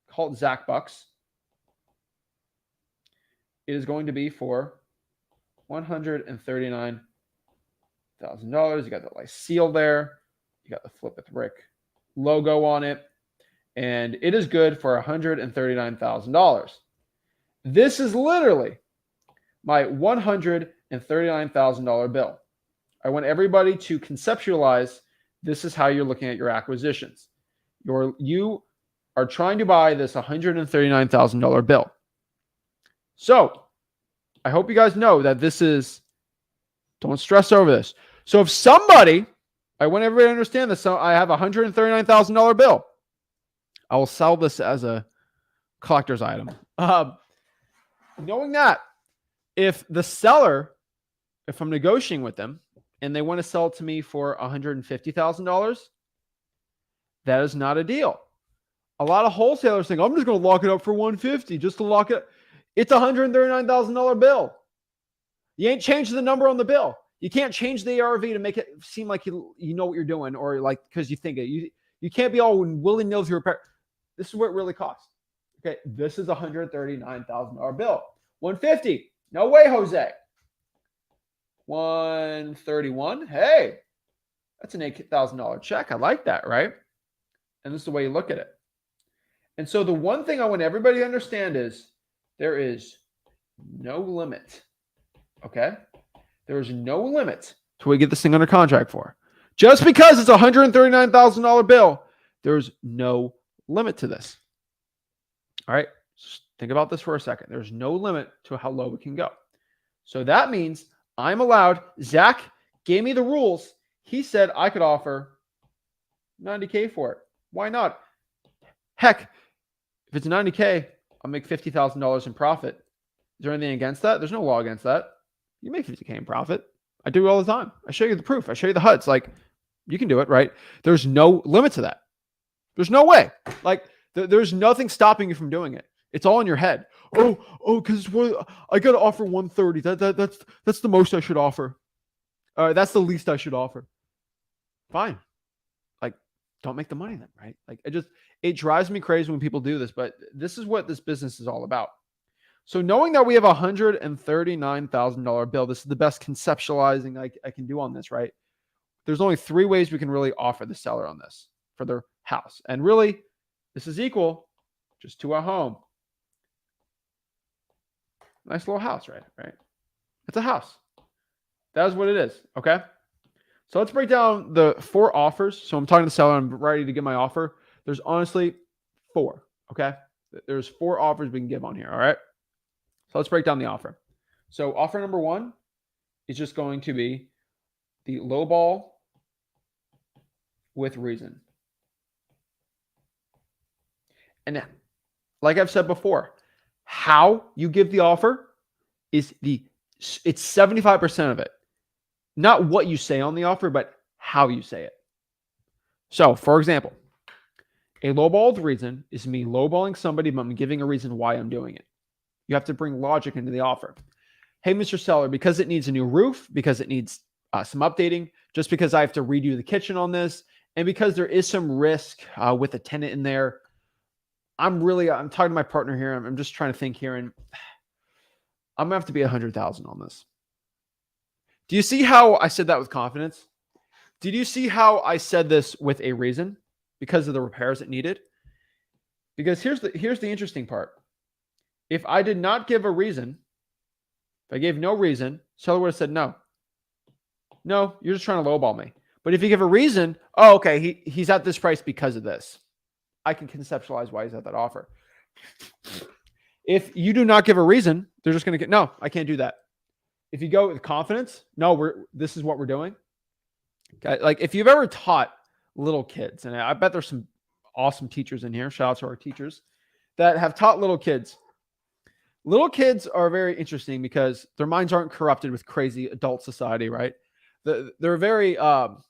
Call it Zach Bucks. It is going to be for $139,000. You got the like seal there. You got the Flip with Rick logo on it. And it is good for $139,000. This is literally my $139,000 bill. I want everybody to conceptualize this is how you're looking at your acquisitions. You are trying to buy this $139,000 bill. So I hope you guys know that this is, don't stress over this. So if somebody, I want everybody to understand this. So I have a $139,000 bill. I will sell this as a collector's item. Knowing that if the seller, if I'm negotiating with them and they want to sell it to me for $150,000, that is not a deal. A lot of wholesalers think, I'm just going to lock it up for $150 just to lock it. It's a $139,000 bill. You ain't changed the number on the bill. You can't change the ARV to make it seem like you know what you're doing, or like because you think it. You can't be all willy-nilly to repair. This is what it really costs. Okay, this is a $139,000 bill. $150. No way, Jose. $131. Hey, that's an $8,000 check. I like that, right? And this is the way you look at it. And so the one thing I want everybody to understand is there is no limit. Okay? There is no limit to what we get this thing under contract for. Just because it's a $139,000 bill, there's no limit to this. All right? Just think about this for a second. There's no limit to how low we can go. So that means I'm allowed. Zach gave me the rules. He said I could offer $90K for it. Why not? Heck, if it's $90K, I'll make $50,000 in profit. Is there anything against that? There's no law against that. You make $50K in profit. I do it all the time. I show you the proof. I show you the HUDs. Like, you can do it, right? There's no limit to that. There's no way. Like, there's nothing stopping you from doing it. It's all in your head. Because I got to offer 130. That's the most I should offer. That's the least I should offer. Fine. Like, don't make the money then, right? Like, it drives me crazy when people do this, but this is what this business is all about. So knowing that we have a $139,000 bill, this is the best conceptualizing I can do on this, right? There's only 3 ways we can really offer the seller on this for their house. And really, this is equal just to a home. Nice little house, right? It's a house. That is what it is, okay? So let's break down the 4 offers. So I'm talking to the seller. I'm ready to give my offer. There's honestly 4, okay? There's 4 offers we can give on here, all right? So let's break down the offer. So offer number 1 is just going to be the lowball with reason. And like I've said before, how you give the offer it's 75% of it. Not what you say on the offer, but how you say it. So, for example, a lowballed reason is me lowballing somebody, but I'm giving a reason why I'm doing it. You have to bring logic into the offer. Hey, Mr. Seller, because it needs a new roof, because it needs some updating, just because I have to redo the kitchen on this, and because there is some risk with a tenant in there, I'm talking to my partner here. I'm just trying to think here, and I'm going to have to be 100,000 on this. Do you see how I said that with confidence? Did you see how I said this with a reason? Because of the repairs it needed? Because here's the interesting part. If I did not give a reason, if I gave no reason, seller would have said no. No, you're just trying to lowball me. But if you give a reason, oh, okay, he's at this price because of this. I can conceptualize why he's at that offer. If you do not give a reason, they're just going to get, no, I can't do that. If you go with confidence, no, this is what we're doing. Okay? Like if you've ever taught little kids, and I bet there's some awesome teachers in here, shout out to our teachers that have taught little kids. Little kids are very interesting because their minds aren't corrupted with crazy adult society, right? They're very, I don't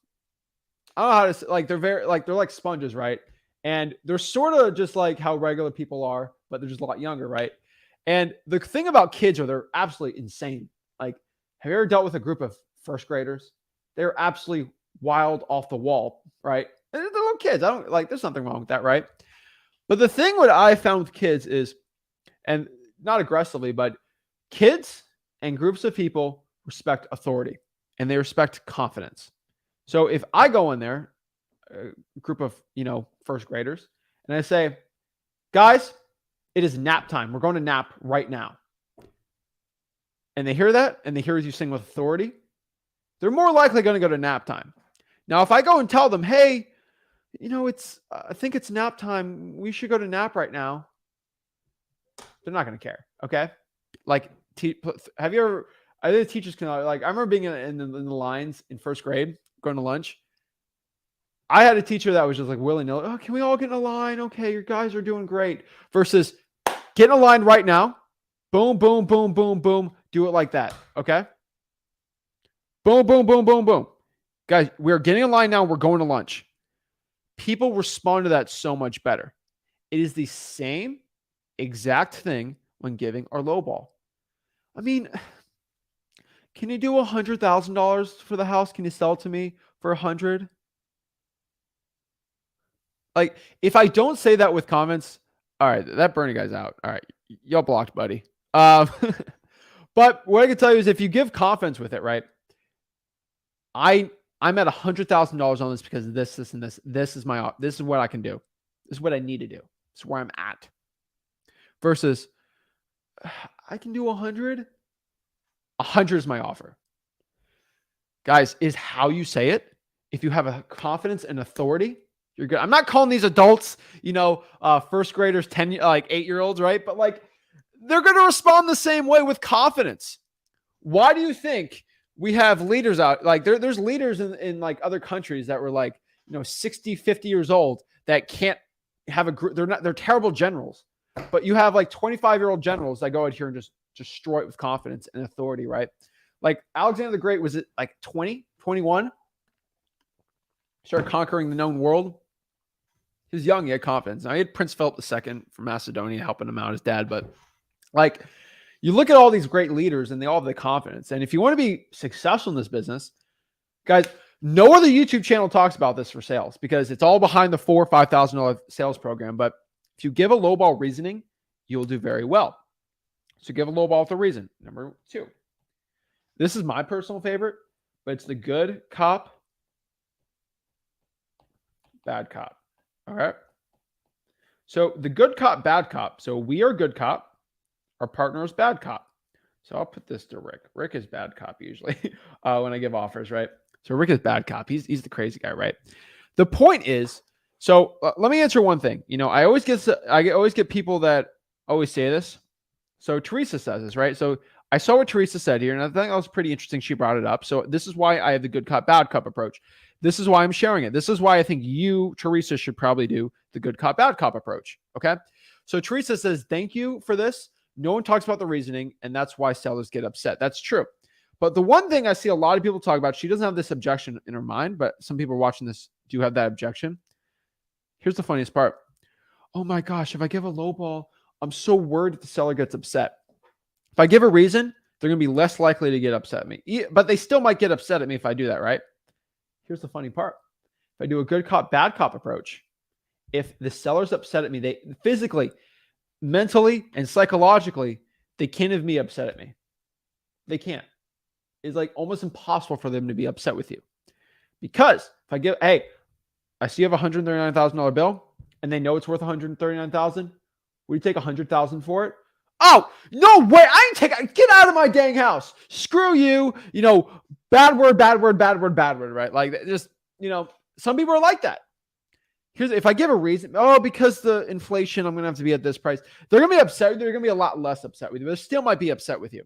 know how to say, like, they're like sponges, right? And they're sort of just like how regular people are, but they're just a lot younger, right? And the thing about kids are they're absolutely insane. Like, have you ever dealt with a group of first graders? They're absolutely wild off the wall, right? And they're little kids. There's nothing wrong with that, right? But the thing what I found with kids is, and not aggressively, but kids and groups of people respect authority and they respect confidence. So if I go in there, a group of, first graders, and I say, guys, it is nap time. We're going to nap right now. And they hear that and they hear you sing with authority, they're more likely going to go to nap time. Now, if I go and tell them, hey, I think it's nap time. We should go to nap right now. They're not going to care. Okay. Like, have you ever, I think teachers can, I remember being in the lines in first grade, going to lunch. I had a teacher that was just like willy-nilly. Oh, can we all get in a line? Okay. Your guys are doing great. Versus Get in line right now. Boom, boom, boom, boom, boom. Do it like that. Okay. Boom, boom, boom, boom, boom. Guys, we're getting in line now. We're going to lunch. People respond to that so much better. It is the same exact thing when giving our low ball. I mean, can you do $100,000 for the house? Can you sell it to me for 100? Like, if I don't say that with comments, all right, that Bernie guy's out. All right, y'all blocked, buddy. But what I can tell you is if you give confidence with it, right? I'm at $100,000 on this because of this, and this. This is what I can do. This is what I need to do. This is where I'm at. Versus, I can do 100. 100 is my offer. Guys, is how you say it. If you have a confidence and authority, you're good. I'm not calling these adults, first graders, 8-year-olds, right? But like, they're going to respond the same way with confidence. Why do you think we have leaders out? Like there's leaders in like other countries that were like, 60, 50 years old that can't have a group. They're terrible generals, but you have like 25-year-old generals that go out here and just destroy it with confidence and authority, right? Like Alexander the Great, was it like 20, 21? Started conquering the known world. He was young. He had confidence. Now he had Prince Philip II from Macedonia helping him out, his dad. But like, you look at all these great leaders and they all have the confidence. And if you want to be successful in this business, guys, no other YouTube channel talks about this for sales because it's all behind the $4,000 or $5,000 sales program. But if you give a lowball reasoning, you'll do very well. So give a lowball with a reason. Number 2. This is my personal favorite, but it's the good cop, bad cop. All right. So the good cop, bad cop. So we are good cop. Our partner is bad cop. So I'll put this to Rick. Rick is bad cop usually when I give offers, right? So Rick is bad cop. He's the crazy guy, right? The point is, so let me answer one thing. I always get people that always say this. So Teresa says this, right? So I saw what Teresa said here, and I think that was pretty interesting. She brought it up. So this is why I have the good cop, bad cop approach. This is why I'm sharing it. This is why I think you, Teresa, should probably do the good cop, bad cop approach. Okay. So Teresa says, thank you for this. No one talks about the reasoning, and that's why sellers get upset. That's true. But the one thing I see a lot of people talk about, she doesn't have this objection in her mind, but some people watching this do have that objection. Here's the funniest part. Oh my gosh, if I give a low ball, I'm so worried that the seller gets upset. If I give a reason, they're going to be less likely to get upset at me. But they still might get upset at me if I do that, right? Here's the funny part. If I do a good cop, bad cop approach, if the seller's upset at me, they physically, mentally, and psychologically, they can't have me upset at me. They can't. It's like almost impossible for them to be upset with you. Because if I give, hey, I see you have a $139,000 bill and they know it's worth $139,000. Would you take $100,000 for it? Oh, no way. Get out of my dang house. Screw you. Bad word, bad word, bad word, bad word, right? Like just, some people are like that. If I give a reason, because the inflation, I'm going to have to be at this price. They're going to be upset. They're going to be a lot less upset with you, but they still might be upset with you.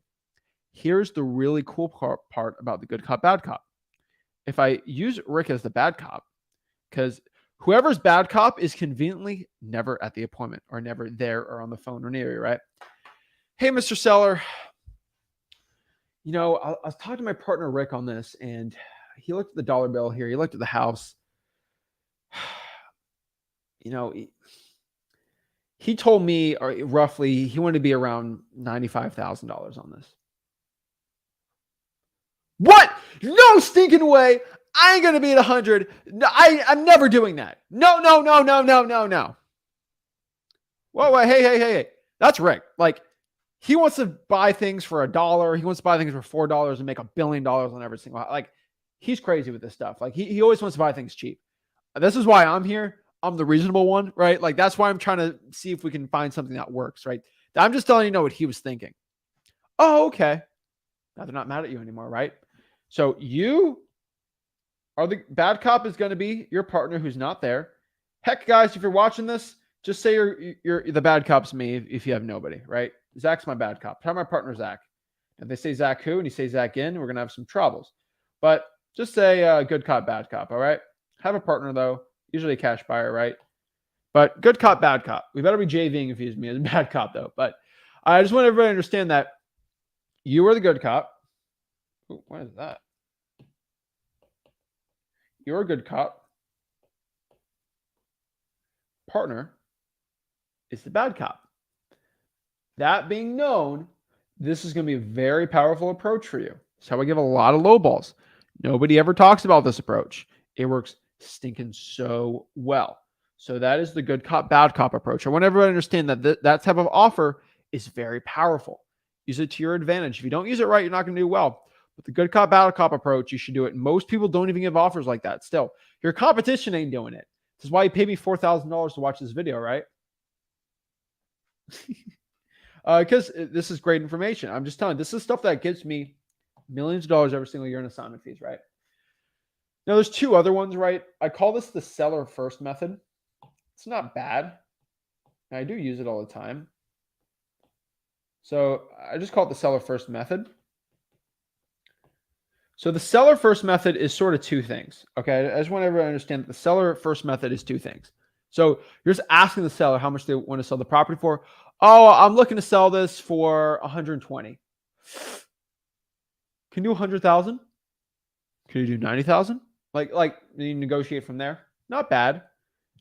Here's the really cool part about the good cop, bad cop. If I use Rick as the bad cop, because whoever's bad cop is conveniently never at the appointment or never there or on the phone or near you, right? Hey, Mr. Seller, I was talking to my partner, Rick, on this, and he looked at the dollar bill here. He looked at the house. He told me roughly he wanted to be around $95,000 on this. What? No stinking way. I ain't going to be at 100. No, I'm never doing that. No. Whoa, hey. That's Rick. Like, he wants to buy things for $1. He wants to buy things for $4 and make $1 billion on every single house. Like, he's crazy with this stuff. Like, he always wants to buy things cheap. This is why I'm here. I'm the reasonable one, right? Like, that's why I'm trying to see if we can find something that works, right? I'm just telling you what he was thinking. Oh, okay. Now they're not mad at you anymore, right? So you are the bad cop is going to be your partner who's not there. Heck, guys, if you're watching this, just say you're the bad cop's me if you have nobody, right? Zach's my bad cop. Tell my partner Zach. If they say Zach who and you say Zach Ginn, we're going to have some troubles. But just say good cop, bad cop, all right? Have a partner, though. Usually a cash buyer, right? But good cop, bad cop. We better be JVing if he's me as a bad cop, though. But I just want everybody to understand that you are the good cop. Ooh, what is that? You're a good cop. Partner is the bad cop. That being known, this is going to be a very powerful approach for you. So I give a lot of low balls. Nobody ever talks about this approach. It works stinking so well. So that is the good cop, bad cop approach. I want everyone to understand that that type of offer is very powerful. Use it to your advantage. If you don't use it right, you're not going to do well. But the good cop, bad cop approach, you should do it. Most people don't even give offers like that still. Your competition ain't doing it. This is why you paid me $4,000 to watch this video, right? Because this is great information. I'm just telling you, this is stuff that gives me millions of dollars every single year in assignment fees, right? Now, there's two other ones, right? I call this the seller first method. It's not bad. And I do use it all the time. So I just call it the seller first method. So the seller first method is sort of two things. Okay. I just want everyone to understand that the seller first method is two things. So you're just asking the seller how much they want to sell the property for. Oh, I'm looking to sell this for 120. Can you do 100,000? Can you do 90,000? Like you negotiate from there. Not bad.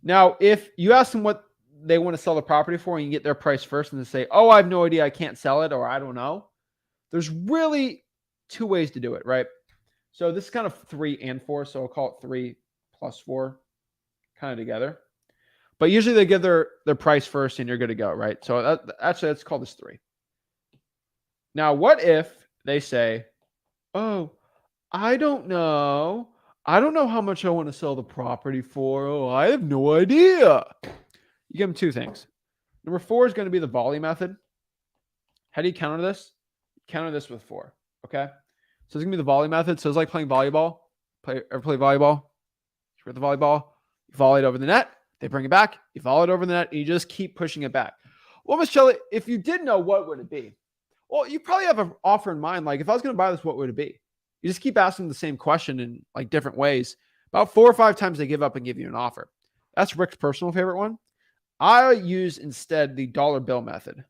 Now, if you ask them what they want to sell the property for and you get their price first and they say, oh, I have no idea, I can't sell it, or I don't know. There's really two ways to do it, right? So this is kind of 3 and 4. So I'll call it 3 plus 4 kind of together. But usually they give their price first and you're good to go, right? So actually, let's call this 3. Now, what if they say, oh, I don't know. I don't know how much I want to sell the property for. Oh, I have no idea. You give them two things. Number 4 is going to be the volley method. How do you counter this? Counter this with 4. Okay. So it's going to be the volley method. So it's like playing volleyball. Ever play volleyball? You hit the volleyball, you volley it over the net. They bring it back. You volley it over the net. And you just keep pushing it back. Well, Miss Shelley, if you did know, what would it be? Well, you probably have an offer in mind. Like, if I was going to buy this, what would it be? You just keep asking the same question in like different ways. About 4 or 5 times they give up and give you an offer. That's Rick's personal favorite one. I use instead the dollar bill method.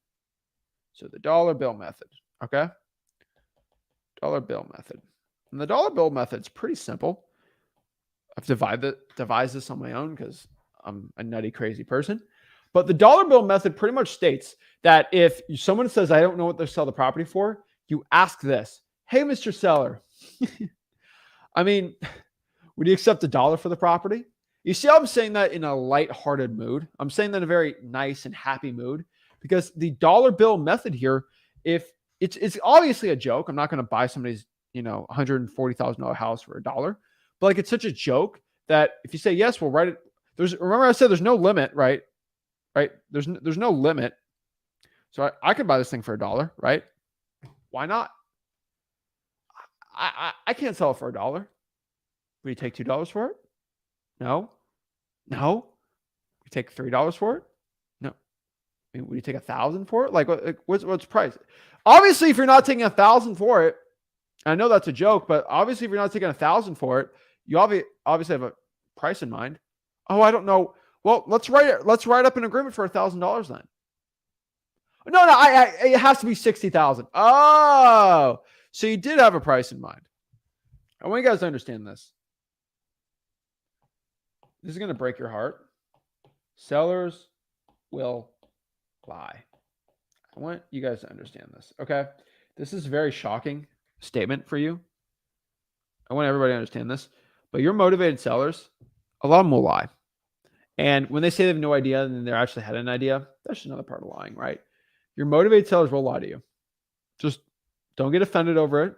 So the dollar bill method, okay? Dollar bill method. And the dollar bill method is pretty simple. I've devised this on my own because I'm a nutty, crazy person. But the dollar bill method pretty much states that if someone says, I don't know what they'll sell the property for, you ask this. Hey, Mr. Seller, I mean, would you accept $1 for the property? You see how I'm saying that in a lighthearted mood? I'm saying that in a very nice and happy mood because the dollar bill method here, if it's obviously a joke. I'm not going to buy somebody's, $140,000 house for $1. But like, it's such a joke that if you say yes, we'll write it. Remember I said there's no limit, right? Right? There's no limit. So I could buy this thing for $1, right? Why not? I can't sell it for $1. Would you take $2 for it? No. You take $3 for it? No. I mean, would you take 1,000 for it? Like, what's the price? Obviously, if you're not taking 1,000 for it, I know that's a joke, but obviously, if you're not taking 1,000 for it, you obviously have a price in mind. Oh, I don't know. Well, let's write up an agreement for $1,000 then. No, it has to be 60,000. Oh, so you did have a price in mind. I want you guys to understand this. This is going to break your heart. Sellers will lie. I want you guys to understand this. Okay. This is a very shocking statement for you. I want everybody to understand this, but your motivated sellers, a lot of them will lie. And when they say they have no idea and then they actually had an idea, that's just another part of lying, right? Your motivated sellers will lie to you. Just don't get offended over it.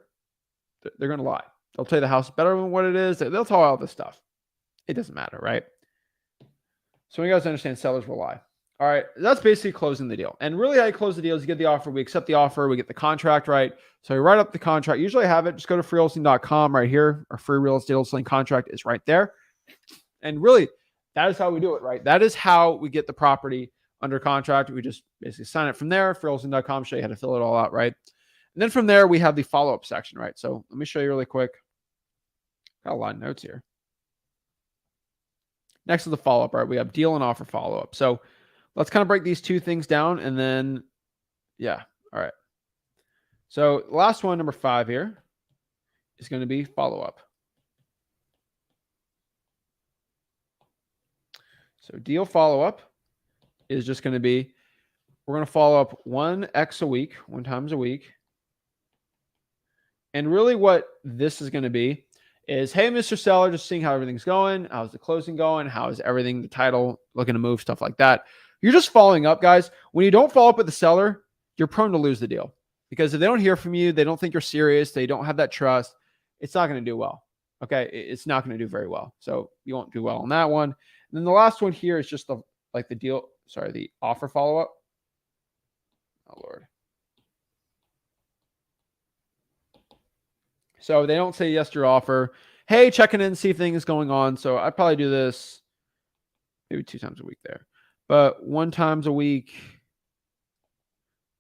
They're going to lie. They'll tell you the house is better than what it is. They'll tell all this stuff. It doesn't matter, right? So you guys understand sellers will lie. All right. That's basically closing the deal. And really how you close the deal is you get the offer. We accept the offer. We get the contract, right? So you write up the contract. Usually I have it. Just go to freewholesaling.com right here. Our free real estate wholesaling contract is right there. And really, that is how we do it, right? That is how we get the property under contract. We just basically sign it from there. Freewholesaling.com show you how to fill it all out, right? And then from there, we have the follow-up section, right? So let me show you really quick. Got a lot of notes here. Next is the follow-up, right? We have deal and offer follow-up. So let's kind of break these two things down and then, yeah. All right. So last one, number 5 here, is going to be follow-up. So deal follow-up is just going to be, we're going to follow up 1x a week, 1 times a week. And really what this is going to be is, hey, Mr. Seller, just seeing how everything's going. How's the closing going? How is everything, the title, looking to move, stuff like that. You're just following up, guys. When you don't follow up with the seller, you're prone to lose the deal. Because if they don't hear from you, they don't think you're serious, they don't have that trust, it's not going to do well. Okay, it's not going to do very well. So you won't do well on that one. And then the last one here is just the the offer follow-up. Oh, Lord. So they don't say yes to your offer. Hey, checking in, see if things going on. So I'd probably do this maybe 2 times a week there, but 1 times a week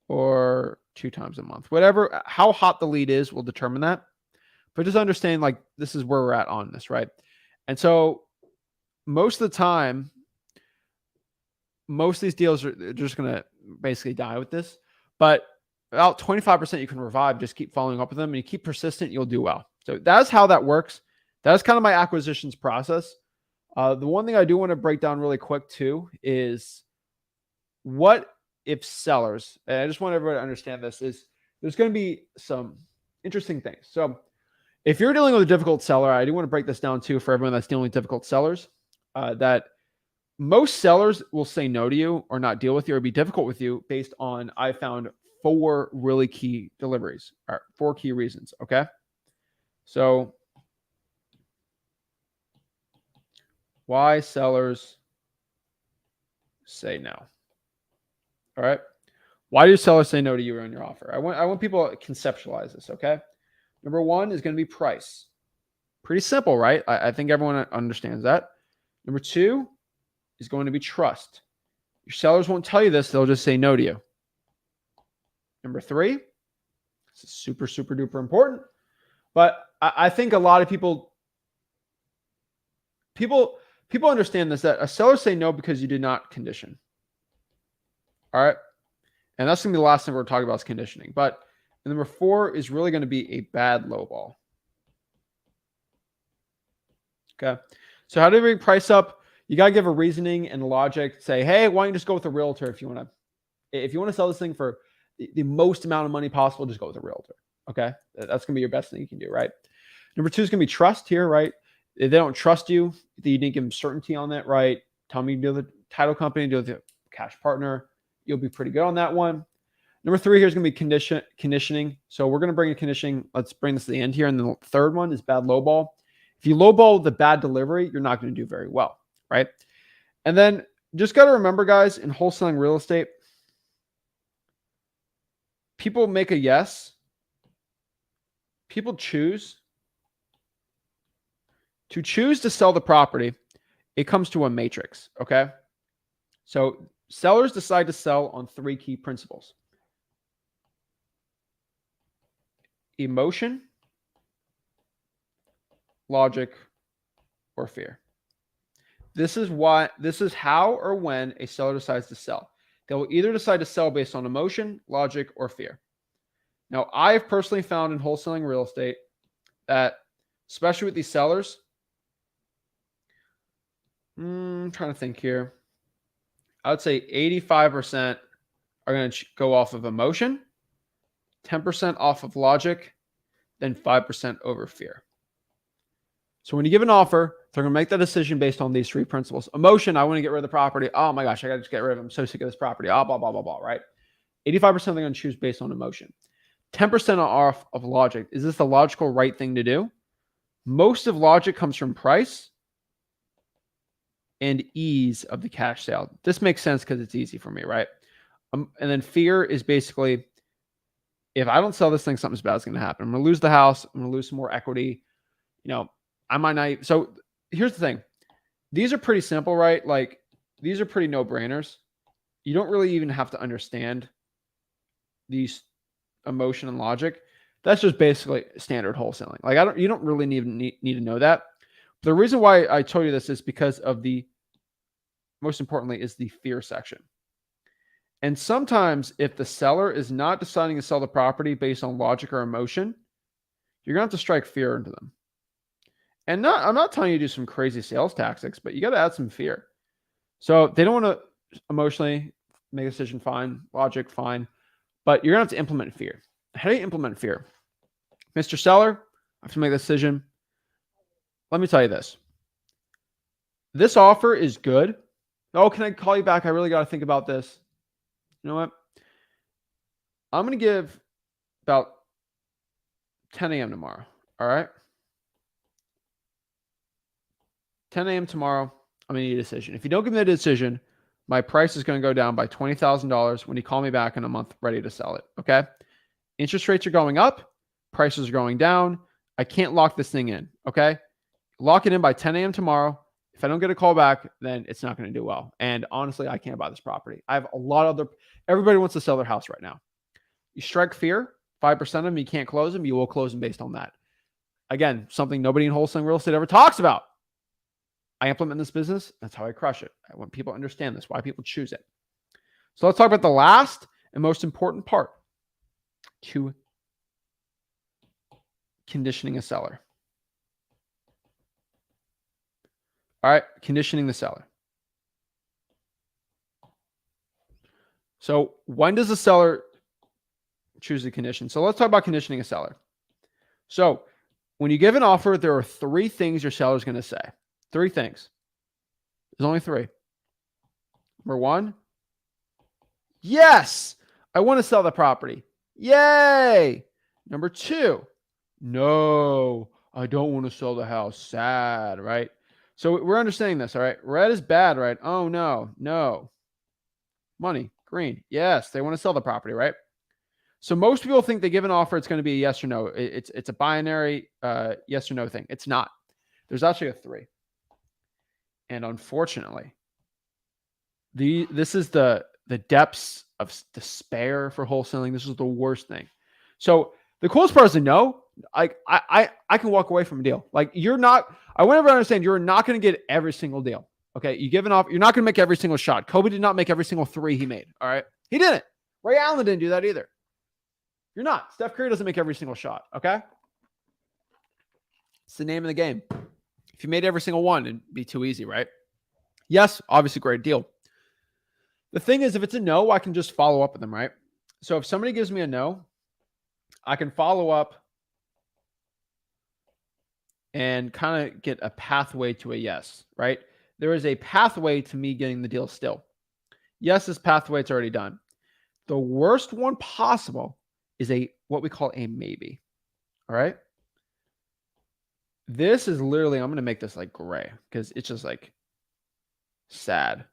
or 2 times a month, whatever, how hot the lead is will determine that. But just understand, like, this is where we're at on this, right? And so most of the time, most of these deals are just going to basically die with this, but about 25% you can revive. Just keep following up with them and you keep persistent, you'll do well. So that's how that works. That's kind of my acquisitions process. The one thing I do want to break down really quick too is, what if sellers, and I just want everybody to understand this, is there's going to be some interesting things. So if you're dealing with a difficult seller, I do want to break this down too for everyone that's dealing with difficult sellers, that most sellers will say no to you or not deal with you or be difficult with you based on, I found 4 really key deliveries, or 4 key reasons. Okay. So why sellers say no. All right. Why do sellers say no to you on your offer? I want people to conceptualize this. Okay. Number 1 is going to be price. Pretty simple, right? I think everyone understands that. Number 2 is going to be trust. Your sellers won't tell you this. They'll just say no to you. Number 3, this is super, super duper important, but I think a lot of people understand this, that a seller say no because you did not condition. All right. And that's going to be the last thing we're talking about is conditioning. But number 4 is really going to be a bad lowball. Okay. So how do we price up? You got to give a reasoning and logic. Say, hey, why don't you just go with a realtor if you want to sell this thing for the most amount of money possible, just go with a realtor. Okay. That's going to be your best thing you can do, right? Number 2 is going to be trust here, right? If they don't trust you, you didn't give them certainty on that, right? Tell me, deal with the title company, deal with the cash partner. You'll be pretty good on that one. Number 3 here is going to be conditioning. So we're going to bring a conditioning. Let's bring this to the end here. And the third one is bad lowball. If you lowball the bad delivery, you're not going to do very well, right? And then just got to remember, guys, in wholesaling real estate, people make a yes. People choose. To choose to sell the property, it comes to a matrix, okay? So sellers decide to sell on 3 key principles: emotion, logic, or fear. This is how or when a seller decides to sell. They will either decide to sell based on emotion, logic, or fear. Now, I've personally found in wholesaling real estate that, especially with these sellers, I'm trying to think here, I would say 85% are going to go off of emotion, 10% off of logic, then 5% over fear. So when you give an offer, they're going to make that decision based on these 3 principles. Emotion, I want to get rid of the property. Oh my gosh, I got to just get rid of it. I'm so sick of this property. Blah, blah, blah, blah, blah, right? 85% they're going to choose based on emotion. 10% off of logic. Is this the logical right thing to do? Most of logic comes from price and ease of the cash sale. This makes sense because it's easy for me, right? And then fear is basically, if I don't sell this thing, something's bad is going to happen. I'm going to lose the house. I'm going to lose some more equity. I might not. So here's the thing. These are pretty simple, right? Like, these are pretty no-brainers. You don't really even have to understand these emotion and logic. That's just basically standard wholesaling. Like, you don't really need to know that. The reason why I told you this is because of the most importantly, is the fear section. And sometimes if the seller is not deciding to sell the property based on logic or emotion, you're going to have to strike fear into them. And I'm not telling you to do some crazy sales tactics, but you got to add some fear. So they don't want to emotionally make a decision, fine. Logic, fine. But you're going to have to implement fear. How do you implement fear? Mr. Seller, I have to make a decision. Let me tell you this. This offer is good. Oh, can I call you back? I really got to think about this. You know what? I'm going to give about 10 a.m. tomorrow. All right? 10 a.m. tomorrow, I'm going to need a decision. If you don't give me a decision, my price is going to go down by $20,000 when you call me back in a month ready to sell it. Okay? Interest rates are going up. Prices are going down. I can't lock this thing in. Okay? Lock it in by 10 a.m. tomorrow. If I don't get a call back, then it's not going to do well. And honestly, I can't buy this property. I have a lot of everybody wants to sell their house right now. You strike fear, 5% of them, you can't close them. You will close them based on that. Again, something nobody in wholesaling real estate ever talks about. I implement this business. That's how I crush it. I want people to understand this, why people choose it. So let's talk about the last and most important part to conditioning a seller. All right, conditioning the seller. So when does the seller choose the condition? So let's talk about conditioning a seller. So when you give an offer, there are 3 things your seller is going to say. 3 things. There's only 3. Number 1, yes, I want to sell the property. Yay. Number 2, no, I don't want to sell the house. Sad, right? So we're understanding this, all right? Red is bad, right? Oh, no, no. Money, green. Yes, they want to sell the property, right? So most people think they give an offer, it's going to be a yes or no. It's a binary yes or no thing. It's not. There's actually a 3. And unfortunately, this is the depths of despair for wholesaling. This is the worst thing. So the coolest part is no. I can walk away from a deal. Like I want everyone to understand you're not going to get every single deal. Okay. You give an offer, you're not going to make every single shot. Kobe did not make every single 3 he made. All right. He didn't. Ray Allen didn't do that either. You're not. Steph Curry doesn't make every single shot. Okay. It's the name of the game. If you made every single one, it'd be too easy, right? Yes, obviously great deal. The thing is, if it's a no, I can just follow up with them, right? So if somebody gives me a no, I can follow up and kind of get a pathway to a yes, right? There is a pathway to me getting the deal still. Yes, this pathway, it's already done. The worst one possible is what we call a maybe, all right? This is literally, I'm going to make this like gray because it's just like sad.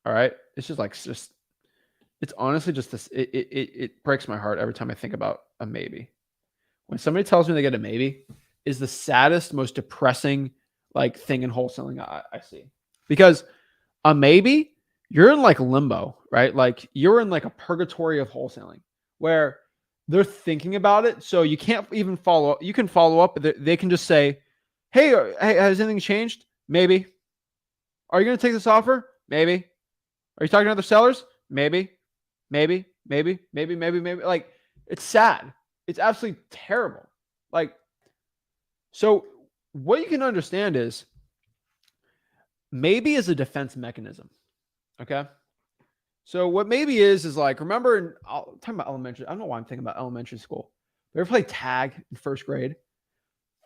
All right. It's just like, it's honestly just this. It breaks my heart every time I think about a maybe. When somebody tells me they get a maybe is the saddest, most depressing like thing in wholesaling I see, because a maybe you're in like limbo, right? Like you're in like a purgatory of wholesaling where they're thinking about it. So you can't even follow up. You can follow up. But they can just say, hey, has anything changed? Maybe. Are you going to take this offer? Maybe. Are you talking to other sellers? Maybe. Maybe. Like, it's sad. It's absolutely terrible. Like, so what you can understand is maybe is a defense mechanism. Okay. So what maybe is like, remember, I'm talking about elementary. I don't know why I'm thinking about elementary school. You ever play tag in 1st grade?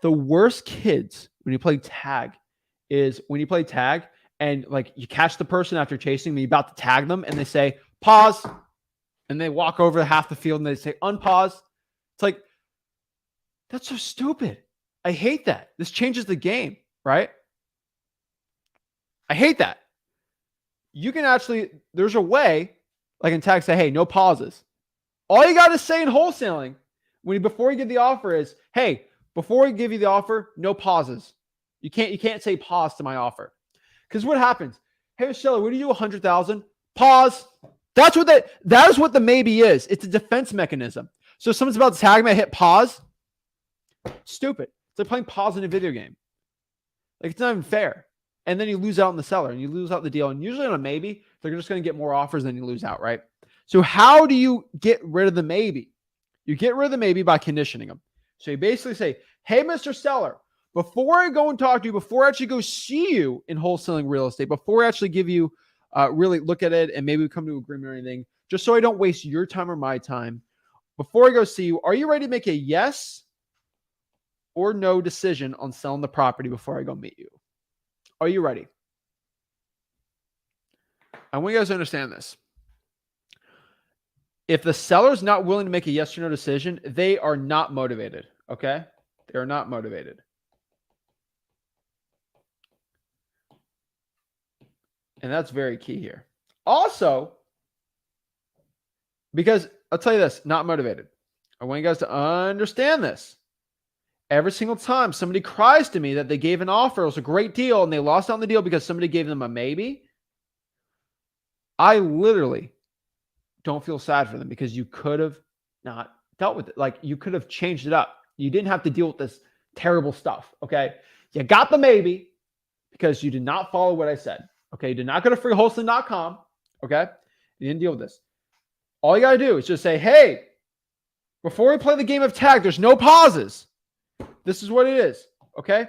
The worst kids when you play tag is when you play tag and like you catch the person after chasing them, you're about to tag them and they say, pause. And they walk over half the field and they say, unpause. It's like, that's so stupid. I hate that. This changes the game, right? I hate that. You can actually, there's a way, like in tag, say, hey, no pauses. All you got to say in wholesaling before you give the offer is, hey, before we give you the offer, no pauses. You can't say pause to my offer. Because what happens? Hey, Shelly, what do you do 100,000? Pause. That is what the maybe is. It's a defense mechanism. So if someone's about to tag me, I hit pause. Stupid. It's like playing pause in a video game. Like, it's not even fair. and then you lose out on the seller and you lose out the deal. And usually on a maybe, they're just going to get more offers than you lose out, right? So how do you get rid of the maybe? You get rid of the maybe by conditioning them. So you basically say, hey, Mr. Seller, before I go and talk to you, before I actually go see you in wholesaling real estate, before I actually give you, really look at it and maybe we come to an agreement or anything, just so I don't waste your time or my time, before I go see you, are you ready to make a yes or no decision on selling the property before I go meet you? Are you ready? I want you guys to understand this. If the seller's not willing to make a yes or no decision, they are not motivated, okay? They are not motivated. And that's very key here. Also, because I'll tell you this, not motivated. I want you guys to understand this. Every single time somebody cries to me that they gave an offer, it was a great deal, and they lost out on the deal because somebody gave them a maybe, I literally don't feel sad for them because you could have not dealt with it. Like, you could have changed it up. You didn't have to deal with this terrible stuff, okay? You got the maybe because you did not follow what I said, okay? You did not go to freewholesaling.com, okay? You didn't deal with this. All you got to do is just say, hey, before we play the game of tag, there's no pauses. This is what it is, okay?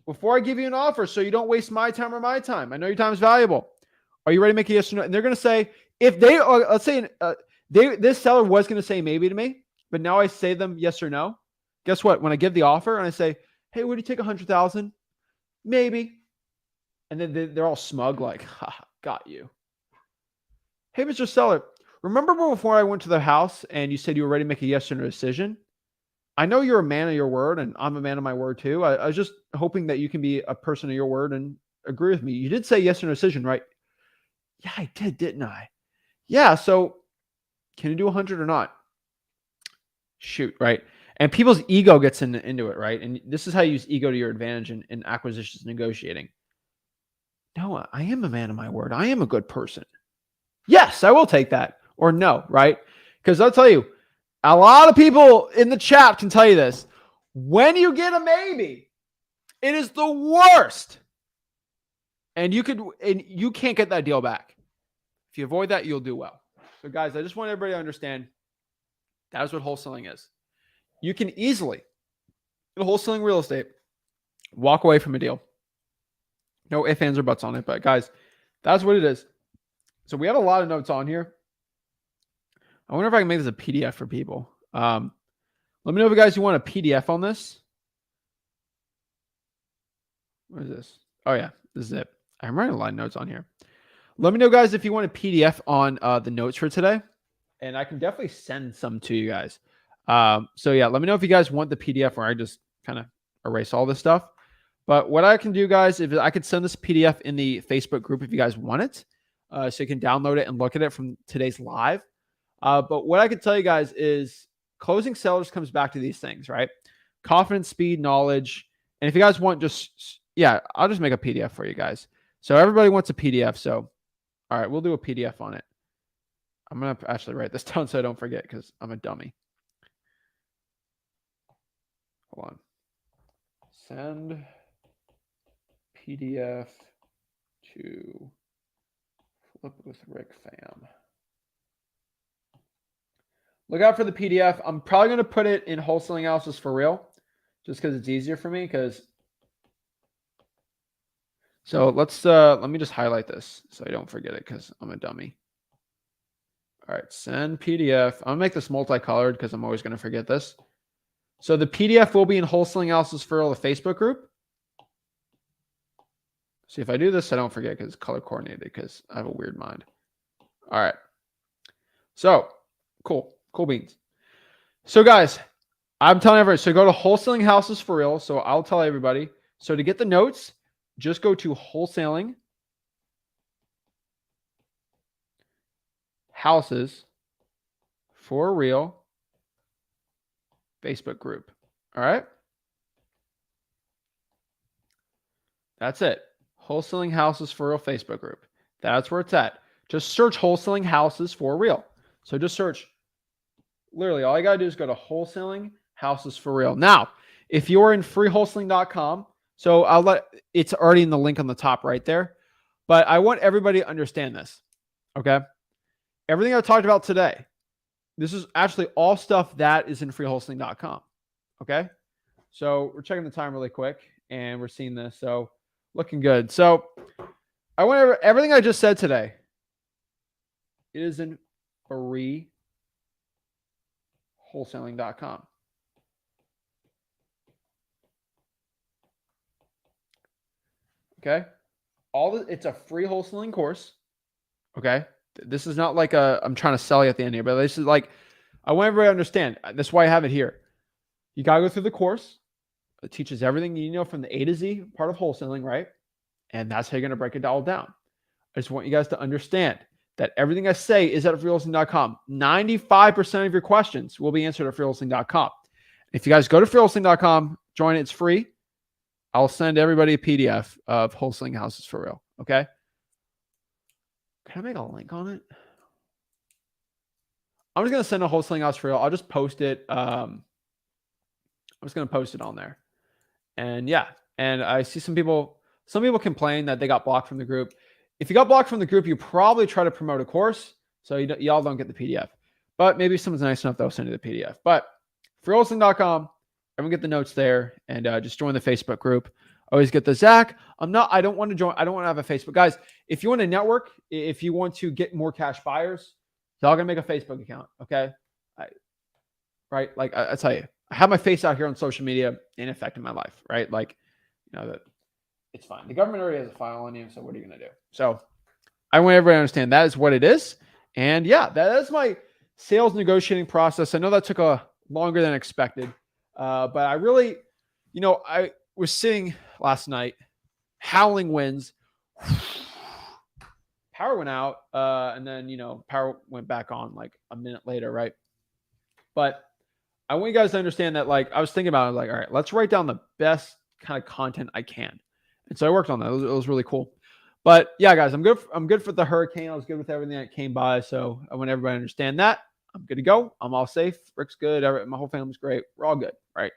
Before I give you an offer, so you don't waste my time or my time. I know your time is valuable. Are you ready to make a yes or no? And they're going to say, if they are, let's say this seller was going to say maybe to me, but now I say them yes or no. Guess what? When I give the offer and I say, hey, would you take 100,000? Maybe. And then they're all smug, like, ha, got you. Hey, Mr. Seller, remember before I went to the house and you said you were ready to make a yes or no decision? I know you're a man of your word, and I'm a man of my word too. I was just hoping that you can be a person of your word and agree with me. You did say yes or no decision, right? Yeah, I did, didn't I? Yeah, so can you do 100 or not? Shoot, right? And people's ego gets into it, right? And this is how you use ego to your advantage in acquisitions negotiating. No, I am a man of my word. I am a good person. Yes, I will take that. Or no, right? Because I'll tell you, a lot of people in the chat can tell you this. When you get a maybe, it is the worst. And you can't get that deal back. If you avoid that, you'll do well. So guys, I just want everybody to understand that is what wholesaling is. You can easily, in wholesaling real estate, walk away from a deal. No ifs, ands, or buts on it. But guys, that's what it is. So we have a lot of notes on here. I wonder if I can make this a PDF for people. Let me know if you guys want a PDF on this. What is this? Oh yeah, this is it. I'm writing a lot of notes on here. Let me know, guys, if you want a PDF on the notes for today, and I can definitely send some to you guys. So yeah, let me know if you guys want the PDF where I just kind of erase all this stuff. But what I can do, guys, if I could send this PDF in the Facebook group if you guys want it, so you can download it and look at it from today's live. But what I can tell you guys is closing sellers comes back to these things, right? Confidence, speed, knowledge. And if you guys want yeah, I'll just make a PDF for you guys. So everybody wants a PDF. So, all right, we'll do a PDF on it. I'm going to actually write this down so I don't forget because I'm a dummy. Hold on. Send PDF to Flip with Rick fam. Look out for the PDF. I'm probably going to put it in Wholesaling Houses for Real just because it's easier for me. So let me just highlight this so I don't forget it because I'm a dummy. All right, send PDF. I'm going to make this multicolored because I'm always going to forget this. So the PDF will be in Wholesaling Houses for Real, the Facebook group. See, if I do this, I don't forget because it's color coordinated because I have a weird mind. All right. So, cool. Cool beans. So, guys, I'm telling everybody, so go to Wholesaling Houses for Real. So, I'll tell everybody. So, to get the notes, just go to Wholesaling Houses for Real Facebook group. All right. That's it. Wholesaling Houses for Real Facebook group. That's where it's at. Just search Wholesaling Houses for Real. So just search. Literally, all you got to do is go to Wholesaling Houses for Real. Now, if you're in freewholesaling.com, So it's already in the link on the top right there. But I want everybody to understand this. Okay. Everything I talked about today, this is actually all stuff that is in freewholesaling.com. Okay. So we're checking the time really quick and we're seeing this. So looking good. So I want everything I just said today is in freewholesaling.com. Okay. It's a free wholesaling course. Okay. This is not like I'm trying to sell you at the end here, but this is like, I want everybody to understand. That's why I have it here. You got to go through the course. It teaches everything you know from the A to Z part of wholesaling, right? And that's how you're going to break it all down. I just want you guys to understand that everything I say is at freewholesaling.com. 95% of your questions will be answered at freewholesaling.com. If you guys go to freewholesaling.com, join it. It's free. I'll send everybody a PDF of wholesaling houses for real. Okay. Can I make a link on it? I'm just going to send a wholesaling house for real. I'll just post it. I'm just going to post it on there. And yeah. And I see some people complain that they got blocked from the group. If you got blocked from the group, you probably try to promote a course. So y'all don't get the PDF. But maybe someone's nice enough, they'll send you the PDF. But freewholesaling.com, everyone get the notes there and just join the Facebook group. Always get the Zach. I don't want to join. I don't want to have a Facebook. Guys, if you want to network, if you want to get more cash buyers, y'all gonna make a Facebook account. Okay. Right. Like I tell you, I have my face out here on social media in effect in my life. Right. Like, that it's fine. The government already has a file on you. So what are you going to do? So I want everybody to understand that is what it is. And yeah, that is my sales negotiating process. I know that took longer than expected. But I really, I was sitting last night, howling winds, power went out. And then, power went back on like a minute later. Right. But I want you guys to understand that, like, I was thinking about it, like, all right, let's write down the best kind of content I can. And so I worked on that. It was really cool. But yeah, guys, I'm good. I'm good for the hurricane. I was good with everything that came by. So I want everybody to understand that. I'm good to go. I'm all safe. Rick's good. My whole family's great. We're all good. Right.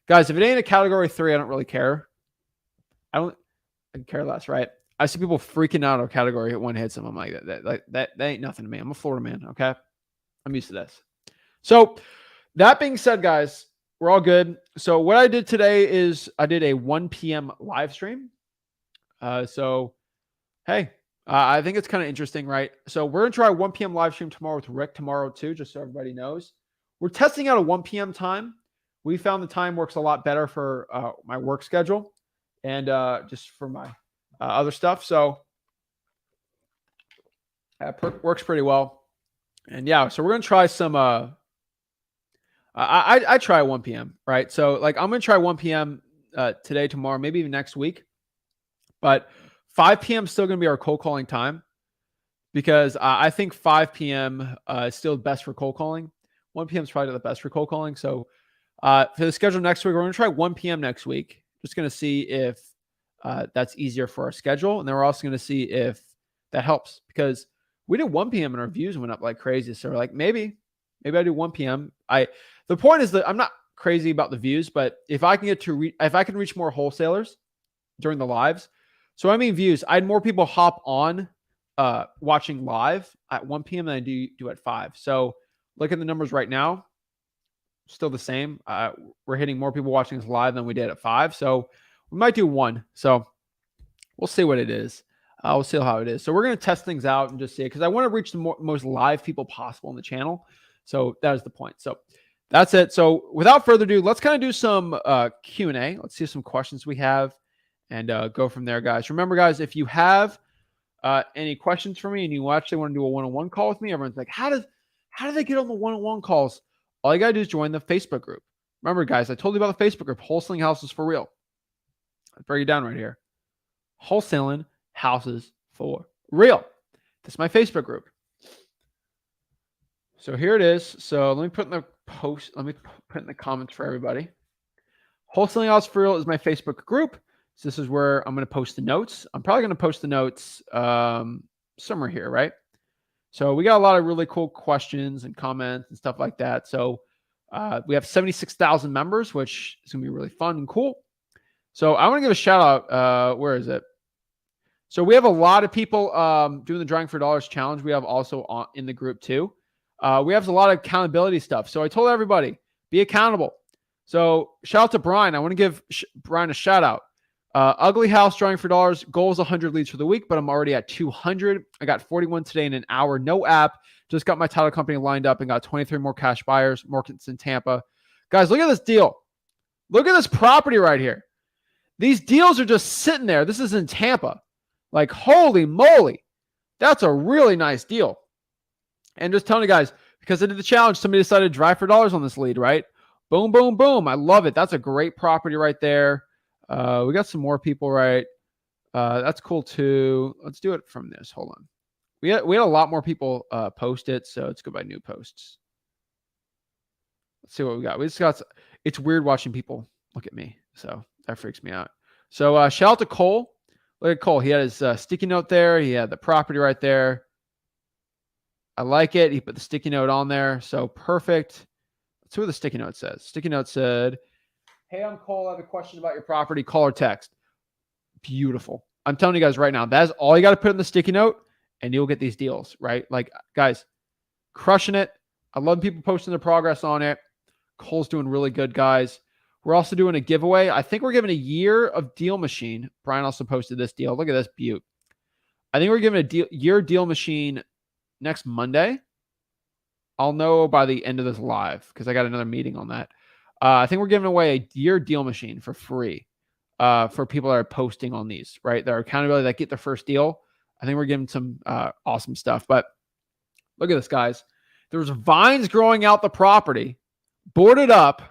Guys, if it ain't a category 3, I don't really care. I can care less, right? I see people freaking out on category 1 hits them. I'm like, that ain't nothing to me. I'm a Florida man. Okay. I'm used to this. So that being said, guys, we're all good. So what I did today is I did a 1 p.m. live stream. Hey, I think it's kind of interesting, right? So we're going to try a 1 p.m. live stream tomorrow with Rick tomorrow too, just so everybody knows. We're testing out a 1 p.m. time. We found the time works a lot better for my work schedule and just for my other stuff. So works pretty well. And yeah, so we're going to try some I try 1 p.m. right? So like I'm going to try 1 p.m. Today, tomorrow, maybe even next week. But 5 p.m. is still going to be our cold calling time because I think 5 p.m. Is still best for cold calling. 1 p.m. is probably the best for cold calling. So for the schedule next week, we're going to try 1 p.m. next week. Just going to see if that's easier for our schedule. And then we're also going to see if that helps because we did 1 p.m. and our views went up like crazy. So we're like, maybe I do 1 p.m. The point is that I'm not crazy about the views, but if I can if I can reach more wholesalers during the lives, so I mean views, I had more people hop on watching live at 1 p.m. than I do at 5. So look at the numbers right now, still the same. We're hitting more people watching us live than we did at 5. So we might do 1. So we'll see what it is. We'll see how it is. So we're going to test things out and just see it because I want to reach the most live people possible on the channel. So that is the point. So that's it. So without further ado, let's kind of do some Q&A. Let's see some questions we have and go from there, guys. Remember, guys, if you have any questions for me and you actually want to do a one-on-one call with me, everyone's like, how do they get on the one-on-one calls? All you got to do is join the Facebook group. Remember, guys, I told you about the Facebook group, Wholesaling Houses for Real. I'll break it down right here. Wholesaling Houses for Real. This is my Facebook group. So here it is. So let me put in the post. Let me put in the comments for everybody. Wholesaling House for Real is my Facebook group. So this is where I'm going to post the notes. I'm probably going to post the notes somewhere here, right? So we got a lot of really cool questions and comments and stuff like that. So we have 76,000 members, which is going to be really fun and cool. So I want to give a shout out. Where is it? So we have a lot of people doing the Drawing for Dollars challenge. We have also in the group too. We have a lot of accountability stuff. So I told everybody, be accountable. So shout out to Brian. I want to give Brian a shout out. Ugly House Drawing for Dollars. Goal is 100 leads for the week, but I'm already at 200. I got 41 today in an hour. No app. Just got my title company lined up and got 23 more cash buyers. Markets in Tampa. Guys, look at this deal. Look at this property right here. These deals are just sitting there. This is in Tampa. Like, holy moly. That's a really nice deal. And just telling you guys, because I did the challenge, somebody decided to drive for dollars on this lead, right? Boom, boom, boom. I love it. That's a great property right there. We got some more people, right? That's cool too. Let's do it from this. Hold on. We had a lot more people post it, so let's go by new posts. Let's see what we got. We just got. It's weird watching people look at me, so that freaks me out. So shout out to Cole. Look at Cole. He had his sticky note there. He had the property right there. I like it. He put the sticky note on there. So perfect. Let's see what the sticky note says. Sticky note said, "Hey, I'm Cole. I have a question about your property. Call or text." Beautiful. I'm telling you guys right now, that's all you got to put in the sticky note and you'll get these deals, right? Like, guys, crushing it. I love people posting their progress on it. Cole's doing really good, guys. We're also doing a giveaway. I think we're giving a year of Deal Machine. Brian also posted this deal. Look at this beaut. I think we're giving a year Deal Machine next Monday. I'll know by the end of this live because I got another meeting on that. I think we're giving away a year Deal Machine for free for people that are posting on these, right? That are accountability that get their first deal. I think we're giving some awesome stuff. But look at this, guys. There's vines growing out the property, boarded up,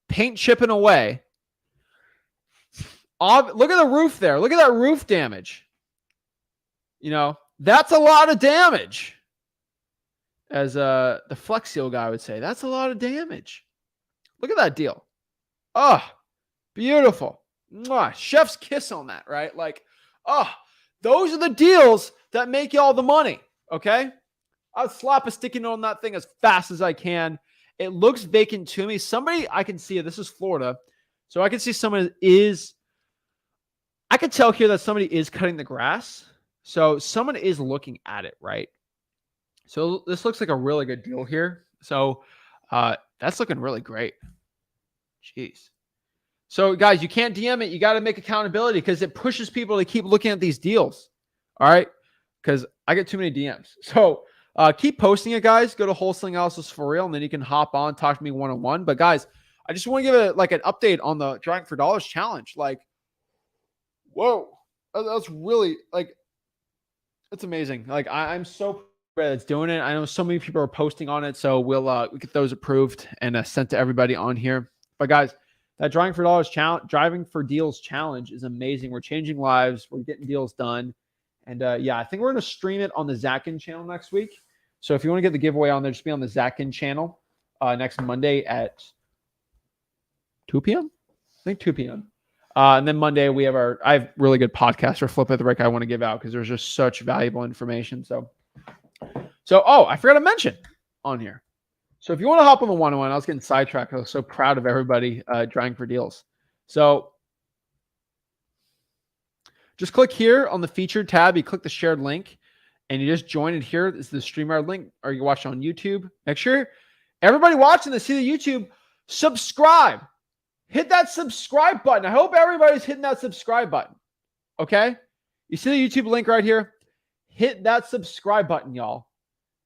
paint chipping away. Look at the roof there. Look at that roof damage. You know, that's a lot of damage. As the Flex Seal guy would say, that's a lot of damage. Look at that deal. Oh, beautiful. Mwah. Chef's kiss on that, right? Like, oh, those are the deals that make you all the money, okay? I'll slap a sticky note on that thing as fast as I can. It looks vacant to me. Somebody, I can see it. This is Florida. So I can see someone I could tell here that somebody is cutting the grass. So someone is looking at it, right? So this looks like a really good deal here. So that's looking really great. Jeez. So guys, you can't DM it. You got to make accountability because it pushes people to keep looking at these deals. All right. Because I get too many DMs. So keep posting it, guys. Go to Wholesaling Analysis for Real, and then you can hop on, talk to me one-on-one. But guys, I just want to give it like an update on the Drawing for Dollars challenge. Like, whoa, that's really like, it's amazing. Like I'm so proud that's doing it. I know so many people are posting on it, so we'll get those approved and sent to everybody on here. But guys, that Drawing for Dollars challenge, Driving for Deals challenge is amazing. We're changing lives. We're getting deals done. And yeah, I think we're going to stream it on the Zach Ginn channel next week. So if you want to get the giveaway on there, just be on the Zach Ginn channel next Monday at 2 p.m. I think 2 p.m. And then Monday we have I have really good podcast for Flip at the Break I want to give out because there's just such valuable information. So I forgot to mention on here. So if you want to hop on the one-on-one, I was getting sidetracked. I was so proud of everybody trying for deals. So just click here on the featured tab. You click the shared link and you just join it here. This is the StreamYard link, or you watch it on YouTube. Make sure everybody watching this, see the YouTube, subscribe. Hit that subscribe button. I hope everybody's hitting that subscribe button. Okay? You see the YouTube link right here? Hit that subscribe button, y'all,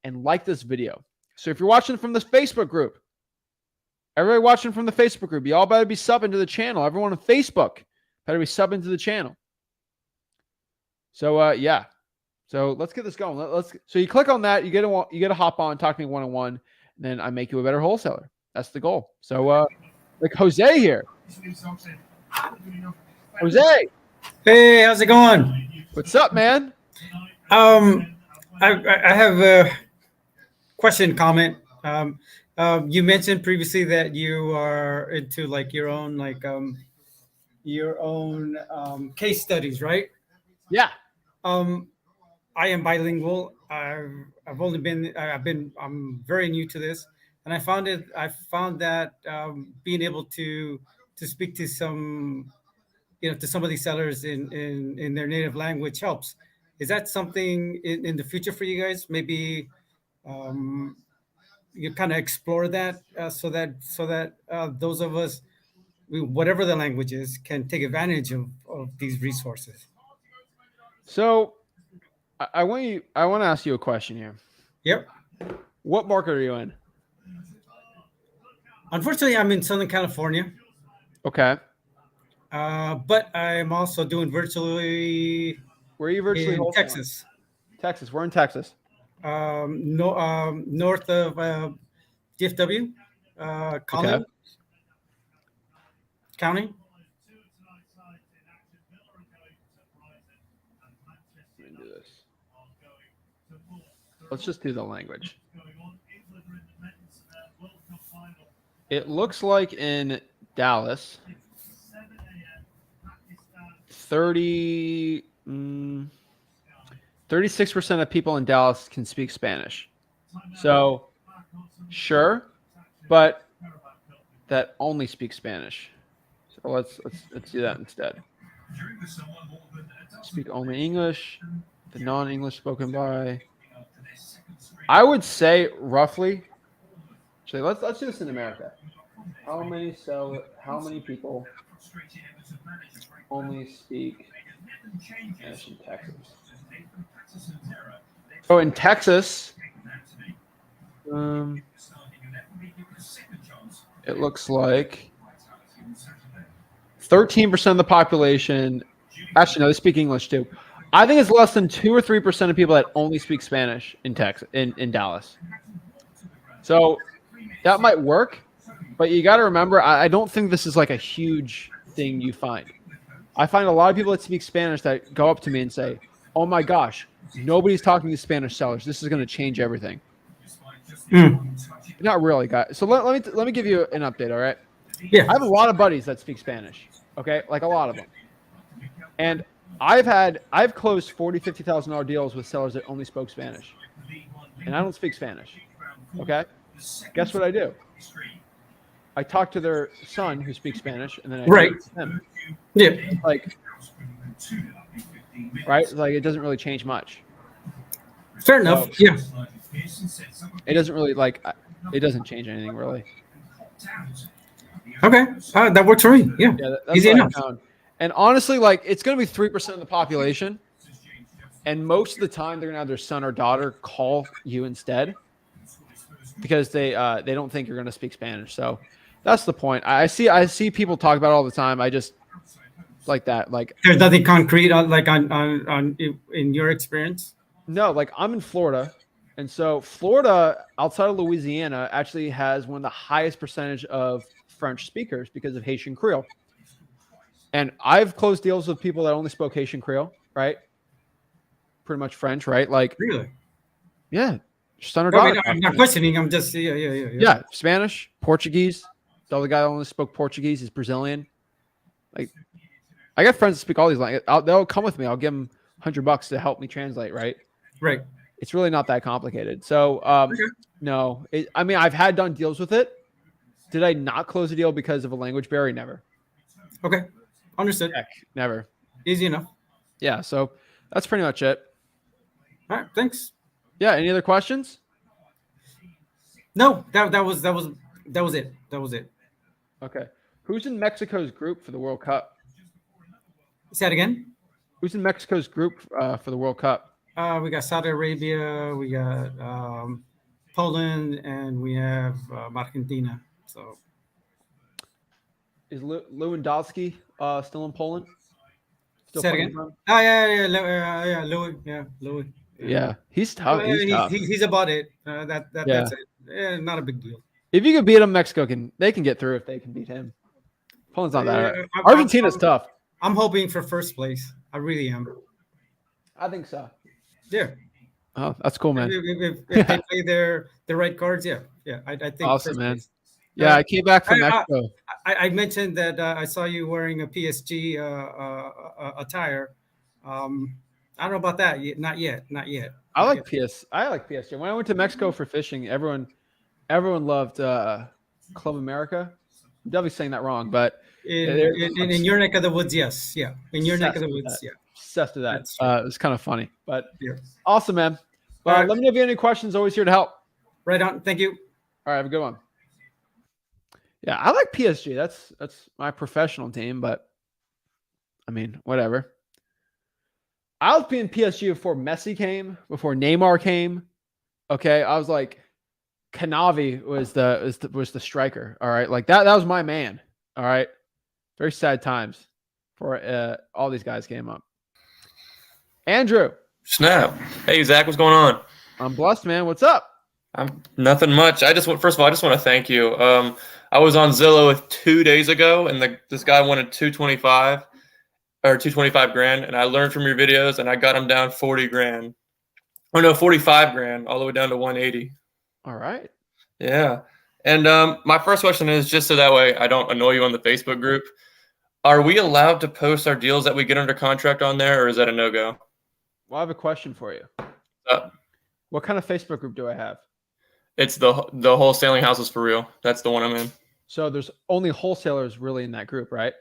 and like this video. So if you're watching from the Facebook group, everybody watching from the Facebook group, y'all better be subbing to the channel. Everyone on Facebook better be subbing to the channel. So yeah. So let's get this going. So you click on that, you get to hop on, talk to me one-on-one, and then I make you a better wholesaler. That's the goal. So like Jose here. Jose. Hey, how's it going? What's up, man? I have a question, comment. You mentioned previously that you are into like your own case studies, right? Yeah. I am bilingual. I'm very new to this, and I found that being able to speak to some to some of these sellers in their native language helps. Is that something in the future for you guys? Maybe um, you kind of explore that so that those of us, whatever the language is, can take advantage of these resources. So I want to ask you a question here. Yep. What market are you in? Unfortunately, I'm in Southern California, Okay. but I'm also doing virtually Where are you virtually in wholesaling? Texas, Texas. We're in Texas. no, north of DFW, Okay. Collin County. Let me do this. Let's just do the language. It looks like in Dallas, 36% of people in Dallas can speak Spanish. So, sure, but that only speak Spanish. So let's do that instead. Speak only English, the non-English spoken by. I would say roughly. Actually, let's do this in America. How many people only speak Spanish in Texas? So in Texas, it looks like 13% of the population. Actually, no, they speak English too. I think it's less than 2 or 3% of people that only speak Spanish in Texas, in Dallas. So that might work, but you got to remember, I don't think this is like a huge thing you find. I find a lot of people that speak Spanish that go up to me and say, "Oh my gosh, nobody's talking to Spanish sellers. This is going to change everything." Not really, guys. So let me give you an update. All right. Yeah. I have a lot of buddies that speak Spanish. Okay, like a lot of them, and I've closed $40,000-$50,000 deals with sellers that only spoke Spanish, and I don't speak Spanish. Okay, guess what I do? I talk to their son who speaks Spanish, and then I Right. teach them. Yeah. Like, right? Like it doesn't really change much. Fair enough. Yeah. It doesn't really it doesn't change anything really. Okay. That works for me. Yeah. That's Easy what I enough. found. And honestly, like it's going to be 3% of the population, and most of the time they're going to have their son or daughter call you instead because they don't think you're going to speak Spanish. So that's the point. I see people talk about it all the time. I just like that. Like there's nothing concrete on in your experience. No, like I'm in Florida, and so Florida outside of Louisiana actually has one of the highest percentage of French speakers because of Haitian Creole. And I've closed deals with people that only spoke Haitian Creole, right? Pretty much French, right? Like Really? Yeah. Son or daughter. I'm not questioning. I'm just Yeah. Spanish, Portuguese. The other guy that only spoke Portuguese is Brazilian. Like I got friends that speak all these languages. They'll come with me. I'll give them $100 to help me translate, right? Right. It's really not that complicated. So no. I've had done deals with it. Did I not close a deal because of a language barrier? Never. Okay. Understood. Heck, never. Easy enough. Yeah, so that's pretty much it. All right, thanks. Yeah, any other questions? No, that was it. That was it. Okay. Who's in Mexico's group for the World Cup? Say that again? Who's in Mexico's group for the World Cup? We got Saudi Arabia, we got Poland, and we have Argentina. So is Lewandowski still in Poland? Still say it again? Yeah, Louis. Yeah, he's tough. He's about it. That's it. Yeah, not a big deal. If you can beat him, Mexico they can get through if they can beat him. Poland's not that. Argentina's tough. I'm hoping for first place. I really am. I think so. Yeah. Oh, that's cool, man. If they play the right cards, yeah. I think. Awesome, man. Place. Yeah, I came back from Mexico. I mentioned that I saw you wearing a PSG attire. I don't know about that. Not yet. I like PSG. When I went to Mexico for fishing, everyone loved Club America. I'm definitely saying that wrong, but In, they're in your neck of the woods, yes, yeah. In your neck of obsessed the with woods, that. yeah. Obsessed with that. That's true. It's kind of funny, but Yeah. awesome, man. All right. Let me know if you have any questions. Always here to help. Right on. Thank you. All right, have a good one. Yeah, I like PSG. That's my professional team, but I mean, whatever. I was being PSG before Messi came, before Neymar came. Okay, I was like, Canavi was the striker. All right, like that was my man. All right, very sad times for all these guys came up. Andrew, Snap. Hey, Zach, what's going on? I'm blessed, man. What's up? I'm nothing much. First of all, I just want to thank you. I was on Zillow 2 days ago, and this guy wanted 225 or 225 grand, and I learned from your videos, and I got him down 40 grand. Oh no, 45 grand, all the way down to 180. All right. Yeah. And my first question is, just so that way I don't annoy you on the Facebook group, are we allowed to post our deals that we get under contract on there, or is that a no-go? Well, I have a question for you. Uh, What kind of Facebook group do I have? It's the Wholesaling Houses for Real. That's the one I'm in. So there's only wholesalers really in that group, right?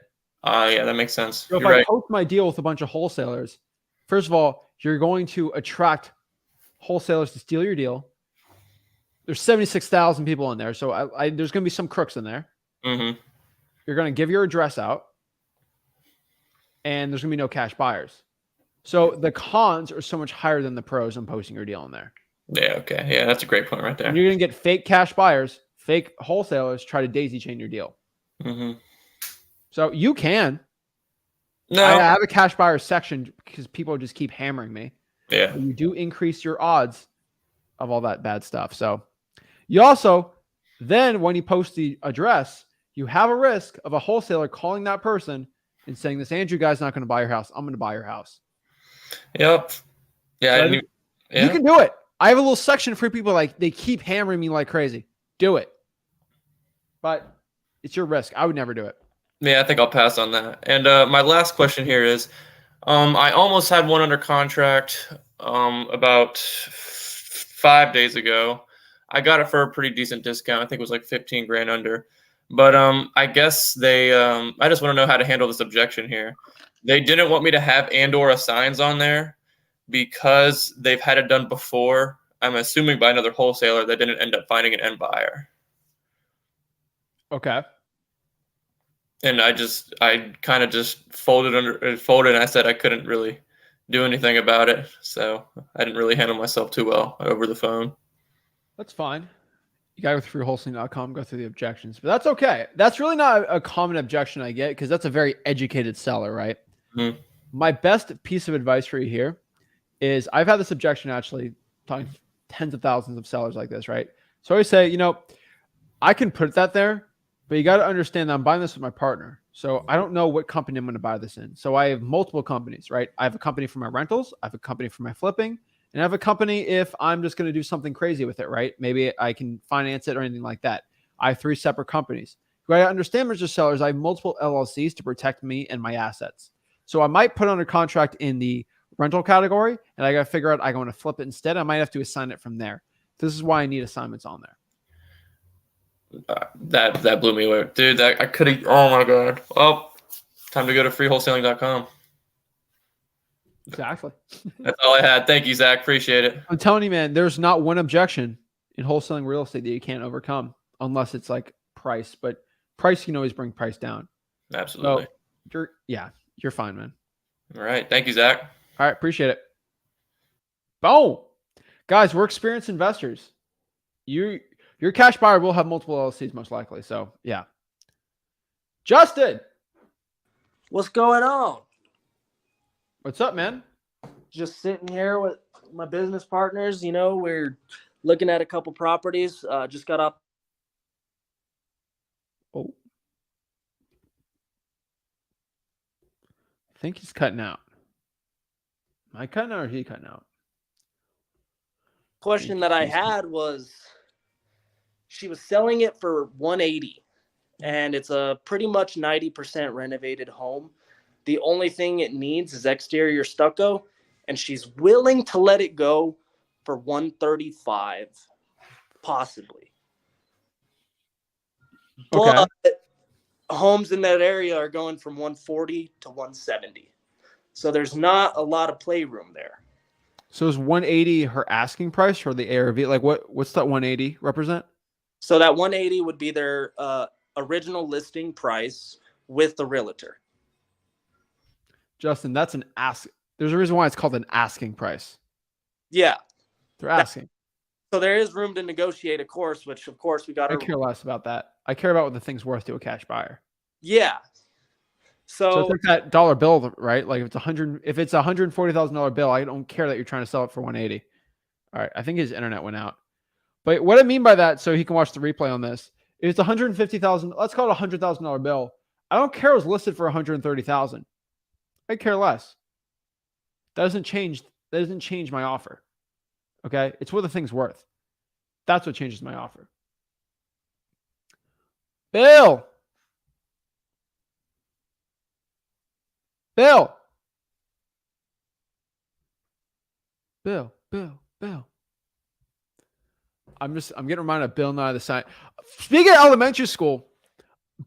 Yeah, that makes sense. So if You're I right. post my deal with a bunch of wholesalers, first of all, you're going to attract wholesalers to steal your deal. There's 76,000 people in there, so there's going to be some crooks in there. Mm-hmm. You're going to give your address out, and there's going to be no cash buyers. So the cons are so much higher than the pros on posting your deal in there. Yeah, okay. Yeah, that's a great point right there. And you're going to get fake cash buyers, fake wholesalers try to daisy chain your deal. Mm-hmm. So you can. No. I have a cash buyer section because people just keep hammering me. Yeah. But you do increase your odds of all that bad stuff. So you also, then when you post the address, you have a risk of a wholesaler calling that person and saying, this Andrew guy's not going to buy your house. I'm going to buy your house. Yep. Yeah, So yeah. You can do it. I have a little section for people like they keep hammering me like crazy. Do it. But it's your risk. I would never do it. Yeah, I think I'll pass on that. And my last question here is, I almost had one under contract about 5 days ago. I got it for a pretty decent discount. I think it was like 15 grand under. But I guess I just want to know how to handle this objection here. They didn't want me to have and/or assigns on there because they've had it done before. I'm assuming by another wholesaler that didn't end up finding an end buyer. Okay. And I kind of just folded, and I said I couldn't really do anything about it. So I didn't really handle myself too well over the phone. That's fine. You got to go through wholesaling.com, go through the objections, but that's okay. That's really not a common objection I get because that's a very educated seller, right? Mm-hmm. My best piece of advice for you here is I've had this objection actually talking to tens of thousands of sellers like this, right? So I always say, I can put that there, but you got to understand that I'm buying this with my partner. So I don't know what company I'm going to buy this in. So I have multiple companies, right? I have a company for my rentals. I have a company for my flipping. And I have a company if I'm just going to do something crazy with it, right? Maybe I can finance it or anything like that. I have 3 separate companies. You got to understand, Mr. Sellers, I have multiple LLCs to protect me and my assets. So I might put under contract in the rental category, and I got to figure out I want to flip it instead. I might have to assign it from there. This is why I need assignments on there. That blew me away, dude. I could have. Oh my god. Well, time to go to freewholesaling.com. Exactly. That's all I had. Thank you, Zach. Appreciate it. I'm telling you, man, there's not one objection in wholesaling real estate that you can't overcome unless it's like price, but price can always bring price down. Absolutely. So you're fine, man. All right. Thank you, Zach. All right. Appreciate it. Boom. Guys, we're experienced investors. Your cash buyer will have multiple LLCs most likely. So yeah. Justin. What's going on? What's up, man? Just sitting here with my business partners. We're looking at a couple properties. Just got up. Oh. I think he's cutting out. Am I cutting out or is he cutting out? Question that I had was, she was selling it for 180, and it's a pretty much 90% renovated home. The only thing it needs is exterior stucco, and she's willing to let it go for 135, possibly. Okay. But homes in that area are going from 140 to 170. So there's not a lot of playroom there. So is 180 her asking price or the ARV? Like what's that 180 represent? So that 180 would be their original listing price with the realtor. Justin, that's an ask. There's a reason why it's called an asking price. Yeah. They're asking. So there is room to negotiate, of course, which of course we got I to. care less about that. I care about what the thing's worth to a cash buyer. Yeah. So So it's like that dollar bill, right? Like if it's $140,000 bill, I don't care that you're trying to sell it for 180. All right. I think his internet went out. But what I mean by that, so he can watch the replay on this, is $150,000. Let's call it $100,000 bill. I don't care it was listed for $130,000. I care less. That doesn't change. That doesn't change my offer. Okay, it's what the thing's worth. That's what changes my offer. Bill. Bill. Bill. Bill. Bill. I'm getting reminded of Bill Nye the Science. Speaking of elementary school,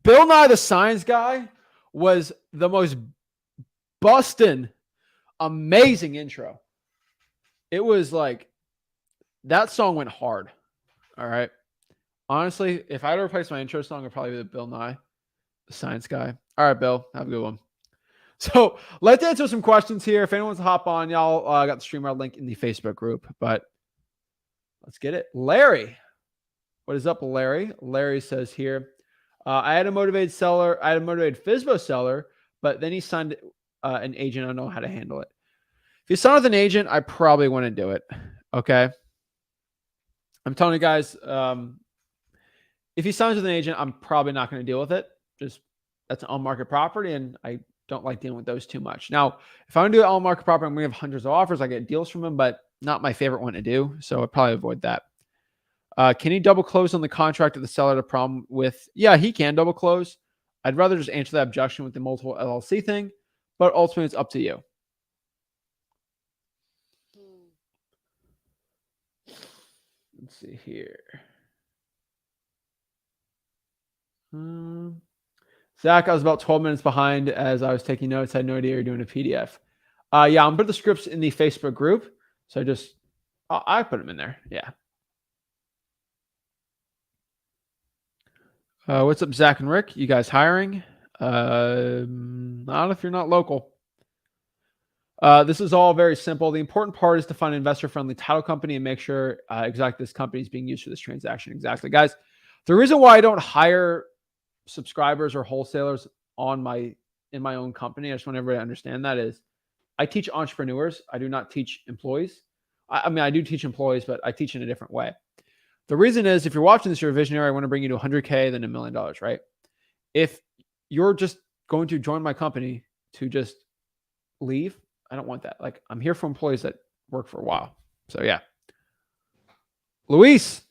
Bill Nye the Science Guy was the most bustin' amazing intro. It was like that song went hard. All right. Honestly, if I had to replace my intro song, it'd probably be the Bill Nye the Science Guy. All right, Bill, have a good one. So let's answer some questions here. If anyone wants to hop on, y'all got the StreamYard link in the Facebook group, but let's get it. Larry. What is up, Larry? Larry says here, I had a motivated seller. I had a motivated FSBO seller, but then he signed an agent. I don't know how to handle it. If you sign with an agent, I probably wouldn't do it. Okay. I'm telling you guys, if he signs with an agent, I'm probably not going to deal with it. Just that's an on-market property, and I don't like dealing with those too much. Now, if I'm going to do an on-market property, I'm going to have hundreds of offers. I get deals from him, but not my favorite one to do. So I'd probably avoid that. Can he double close on the contract if the seller had a problem with? Yeah, he can double close. I'd rather just answer that objection with the multiple LLC thing, but ultimately it's up to you. Let's see here. Zach, I was about 12 minutes behind as I was taking notes. I had no idea you're doing a PDF. Yeah, I'm putting the scripts in the Facebook group. So I put them in there. Yeah. What's up, Zach and Rick? You guys hiring? Not if you're not local. This is all very simple. The important part is to find an investor-friendly title company and make sure exactly this company is being used for this transaction. Exactly, guys. The reason why I don't hire subscribers or wholesalers in my own company, I just want everybody to understand that, is I teach entrepreneurs. I do not teach employees. I mean, I do teach employees, but I teach in a different way. The reason is, if you're watching this, you're a visionary. I want to bring you to 100K, then $1 million, right? If you're just going to join my company to just leave, I don't want that. Like, I'm here for employees that work for a while. So yeah. Luis.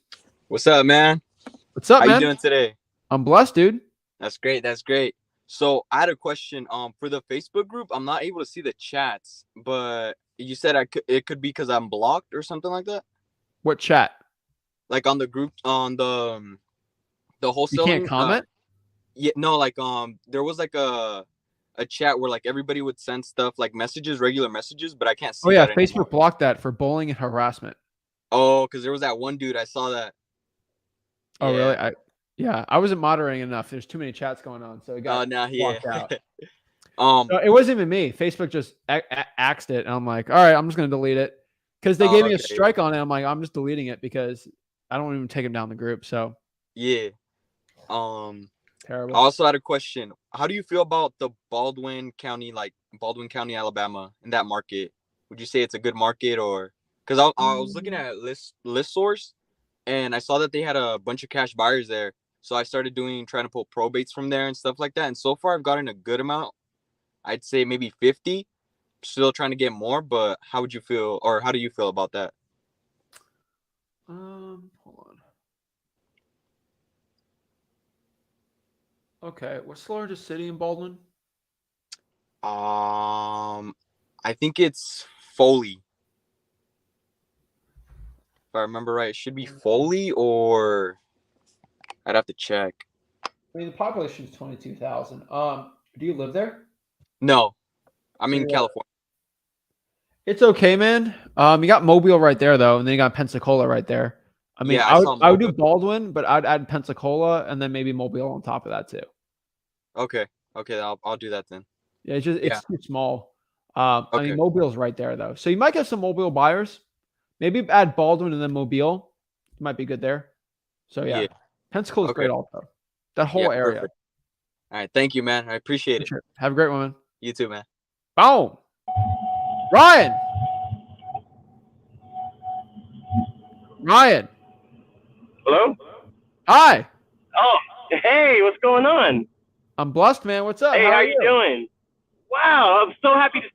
What's up, man? What's up, man? How you doing today? I'm blessed, dude. That's great. That's great. So I had a question. For the Facebook group, I'm not able to see the chats, but you said it could be because I'm blocked or something like that. What chat? Like on the group, on the wholesaling. You can't comment? Yeah, no, like there was like a chat where like everybody would send stuff like messages, regular messages, but I can't see. Oh yeah, that Facebook anymore. blocked that for bullying and harassment. Oh, because there was that one dude, I saw that. Oh Yeah. really? I wasn't moderating enough. There's too many chats going on, so it got blocked out. So it wasn't even me. Facebook just axed it, and I'm like, all right, I'm just gonna delete it because they gave me a strike on it. I'm like, I'm just deleting it because I don't even take them down the group. So yeah. Terrible. I also had a question. How do you feel about the Baldwin County, Alabama, in that market? Would you say it's a good market, or because I was looking at list source, and I saw that they had a bunch of cash buyers there. So I started trying to pull probates from there and stuff like that. And so far I've gotten a good amount. I'd say maybe 50. Still trying to get more, but how would you feel, or how do you feel about that? Hold on. Okay, what's the largest city in Baldwin? I think it's Foley. If I remember right, it should be Foley, or I'd have to check. I mean, the population is 22,000. Do you live there? No, I'm So in you're- California. It's okay, man. You got Mobile right there though, and then you got Pensacola right there. I mean, Yeah, I I would saw I would do Mobile. Baldwin, but I'd add Pensacola and then maybe Mobile on top of that too. Okay, I'll do that then. Yeah, it's just Yeah. it's too small. I Okay. mean, Mobile's right there though, so you might get some Mobile buyers. Maybe add Baldwin and then Mobile. Might be good there. So yeah, Yeah. Pensacola's Okay. great also. That Yeah, whole area. perfect. All right, thank you, man. I appreciate For it. sure. Have a great one, man. You too, man. Boom. Ryan. Ryan. Hello? Hi. Oh, hey, what's going on? I'm blessed, man. What's up? Hey, How how are you doing? Wow, I'm so happy to.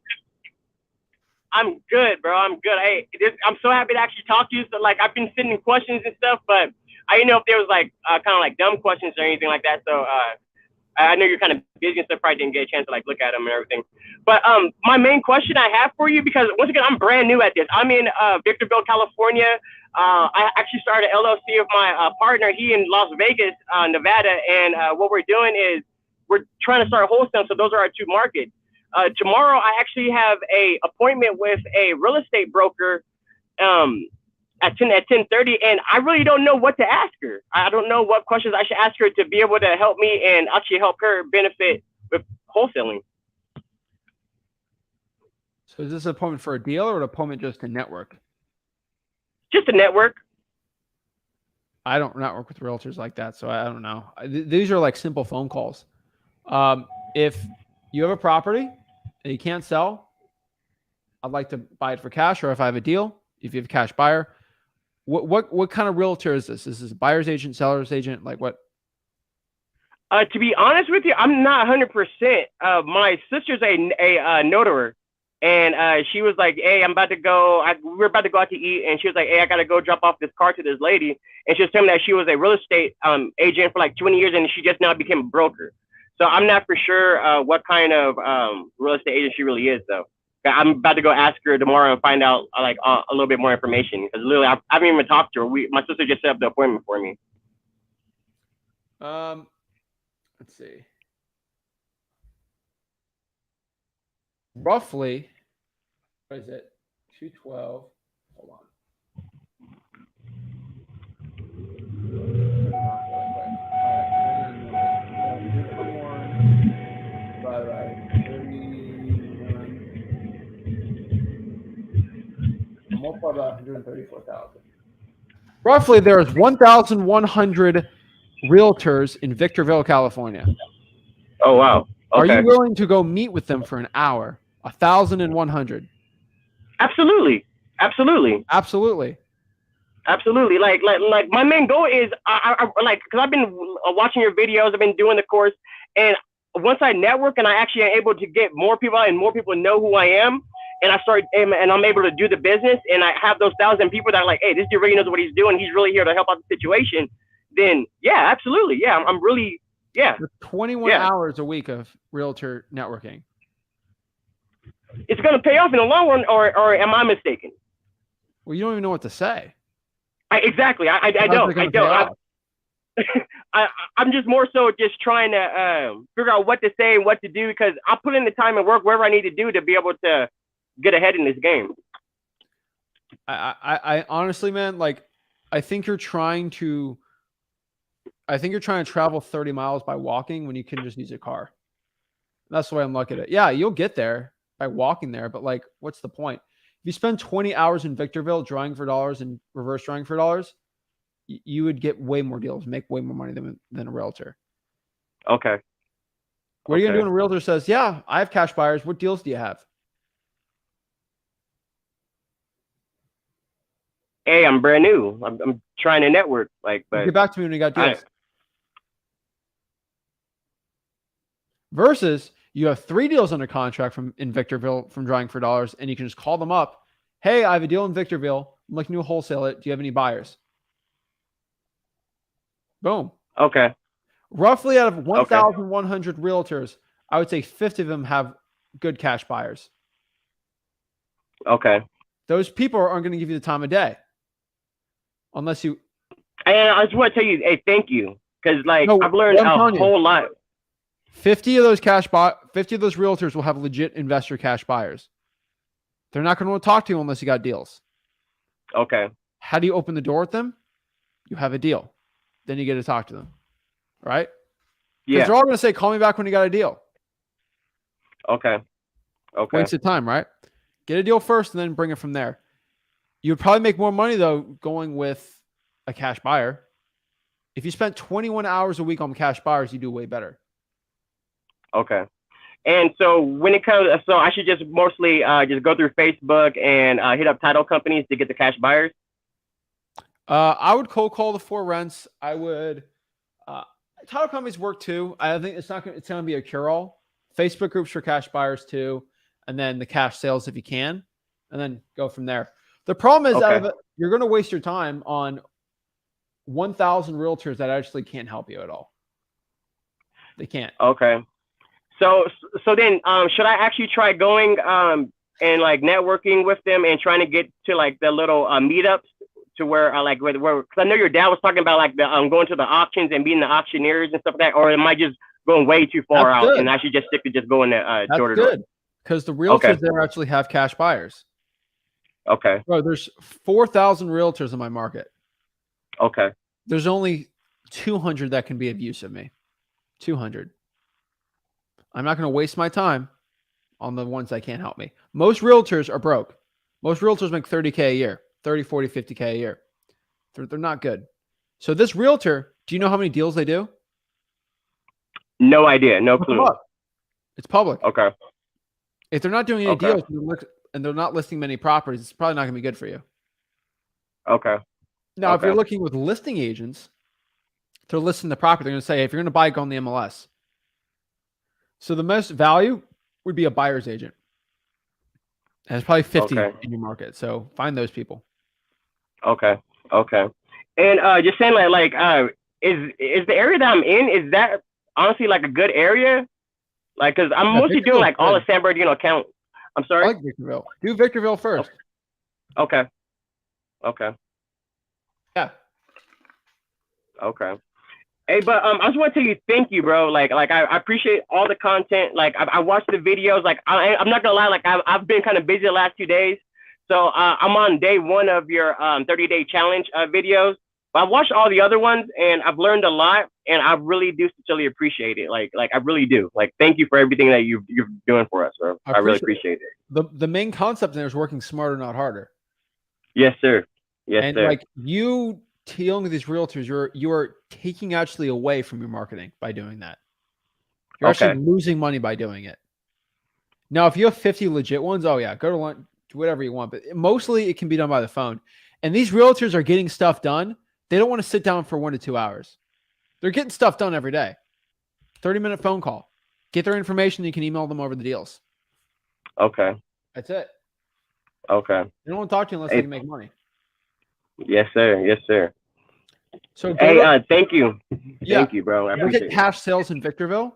I'm good, bro. I'm good. Hey, I'm so happy to actually talk to you. So, like, I've been sending questions and stuff, but I didn't know if there was like kind of like dumb questions or anything like that. So, I know you're kind of busy and stuff. Probably didn't get a chance to like look at them and everything. But my main question I have for you, because once again, I'm brand new at this. I'm in Victorville, California. I actually started an LLC of my partner. He in Las Vegas, Nevada, and what we're doing is we're trying to start wholesale. So those are our two markets. Tomorrow, I actually have a appointment with a real estate broker at 10:30, and I really don't know what to ask her. I don't know what questions I should ask her to be able to help me and actually help her benefit with wholesaling. So is this an appointment for a deal or an appointment just to network? Just a network. I don't network with realtors like that, so I don't know. These are like simple phone calls. If you have a property and you can't sell, I'd like to buy it for cash, or if I have a deal, if you have a cash buyer, what kind of realtor is this? Is this a buyer's agent, seller's agent? Like what? To be honest with you, I'm not 100%. My sister's a notary, and she was like, "Hey, I'm about to go. We're about to go out to eat," and she was like, "Hey, I gotta go drop off this car to this lady," and she was telling me that she was a real estate agent for like 20 years, and she just now became a broker. So I'm not for sure what kind of real estate agent she really is, though. I'm about to go ask her tomorrow and find out like a little bit more information, because literally I haven't even talked to her. My sister just set up the appointment for me. Let's see. Roughly, what is it? 212. Hold on. Multiply by 134,000. Roughly, there's 1,100 realtors in Victorville, California. Oh wow! Okay. Are you willing to go meet with them for an hour? 1,100. Absolutely, absolutely, Absolutely. absolutely. Like my main goal is I like, because I've been watching your videos. I've been doing the course, and once I network and I actually am able to get more people and more people know who I am, and I start and I'm able to do the business, and I have those 1,000 people that are like, hey, this dude really knows what he's doing. He's really here to help out the situation. Then yeah, absolutely, yeah, I'm really, yeah. There's 21 hours a week of realtor networking. It's going to pay off in the long run, or am I mistaken? Well, you don't even know what to say. Exactly. I don't. I'm just more so just trying to figure out what to say and what to do, because I put in the time and work wherever I need to do to be able to get ahead in this game. I honestly, man, like, I think you're trying to travel 30 miles by walking when you can just use a car. That's the way I'm looking at it. Yeah, you'll get there by walking there, but like, what's the point? If you spend 20 hours in Victorville drawing for dollars and reverse drawing for dollars, you would get way more deals, make way more money than a realtor. Okay. What are you gonna do when a realtor says, "Yeah, I have cash buyers. What deals do you have?" Hey, I'm brand new. I'm trying to network. Like, but get back to me when you got deals. Versus you have 3 deals under contract in Victorville from drawing for dollars, and you can just call them up. Hey, I have a deal in Victorville. I'm looking to wholesale it. Do you have any buyers? Boom. Okay. Roughly out of 1,100 realtors, I would say 50 of them have good cash buyers. Okay. Those people aren't going to give you the time of day. Unless you... And I just want to tell you, hey, thank you. Because like No, I've learned what I'm a telling you, whole lot. 50 of those 50 of those realtors will have legit investor cash buyers. They're not going to want to talk to you unless you got deals. Okay. How do you open the door with them? You have a deal. Then you get to talk to them. Right? Because Yeah. they're all going to say, call me back when you got a deal. Okay. Okay. Waste of time, right? Get a deal first and then bring it from there. You would probably make more money, though, going with a cash buyer. If you spent 21 hours a week on cash buyers, you do way better. Okay. And so when it comes, so I should just mostly just go through Facebook and hit up title companies to get the cash buyers. I would cold call the for rents. I would. Title companies work too. I think it's going to be a cure all. Facebook groups for cash buyers too, and then the cash sales if you can, and then go from there. The problem is you're going to waste your time on 1,000 realtors that actually can't help you at all. They can't. Okay. So then should I actually try going and like networking with them and trying to get to like the little meetups to where like where because I know your dad was talking about like the going to the auctions and being the auctioneers and stuff like that, or am I just going way too far out and I should just stick to just going to door to door? That's good because the realtors there actually have cash buyers. Okay. Bro, there's 4,000 realtors in my market. Okay. There's only 200 that can be of use of me. 200. I'm not going to waste my time on the ones that can't help me. Most realtors are broke. Most realtors make 30K a year, 30, 40, 50K a year. They're not good. So this realtor, do you know how many deals they do? No idea. No clue. It's public. Okay. If they're not doing any deals and they're not listing many properties, it's probably not going to be good for you. Okay. Now, if you're looking with listing agents to listing the property, they're going to say, if you're going to buy, go on the MLS. So the most value would be a buyer's agent. And there's probably 50 in your market. So find those people. Okay. Okay. And just saying like is the area that I'm in, is that honestly like a good area? Like, cause I'm mostly doing like all of San Bernardino County. I'm sorry. I like Victorville. Do Victorville first. Okay. Okay. Yeah. Okay. Hey, but I just want to tell you thank you, bro. Like I appreciate all the content. Like I watched the videos. Like I'm not gonna lie. Like I've been kind of busy the last 2 days, so I'm on day 1 of your 30-day challenge videos. But I've watched all the other ones and I've learned a lot, and I really do sincerely appreciate it. Like I really do. Like thank you for everything that you're doing for us, bro. I really appreciate it. The main concept there is working smarter, not harder. Yes, sir. Yes, and sir. Like you dealing with these realtors, you are taking actually away from your marketing by doing that. You're actually losing money by doing it. Now, if you have 50 legit ones, oh yeah, go to lunch, do whatever you want. But mostly it can be done by the phone. And these realtors are getting stuff done. They don't want to sit down for 1 to 2 hours. They're getting stuff done every day. 30-minute phone call. Get their information. You can email them over the deals. Okay. That's it. Okay. They don't want to talk to you unless they can make money. Yes, sir. Yes, sir. So thank you. Yeah. Thank you, bro. I Look appreciate at cash sales in Victorville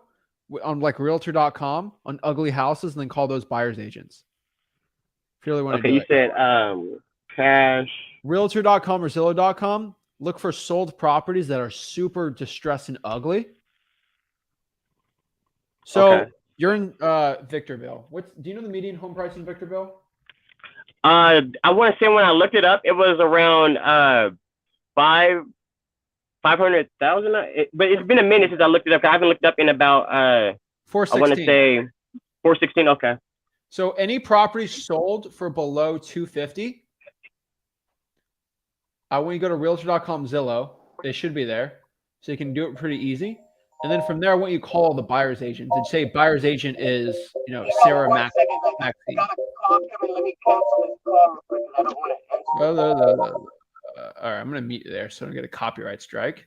on like realtor.com on ugly houses and then call those buyers agents. If you really want to do you said cash. Realtor.com or Zillow.com. Look for sold properties that are super distressed and ugly. So you're in Victorville. Do you know the median home price in Victorville? I want to say when I looked it up, it was around 500,000. But it's been a minute since I looked it up. I haven't looked it up in about 416. I want to say 416. Okay. So any property sold for below 250. When you go to Realtor.com, Zillow, they should be there, so you can do it pretty easy. And then from there, when you call the buyer's agent, and say buyer's agent is Sarah Maxey. All right, I'm gonna meet you there, so I don't get a copyright strike.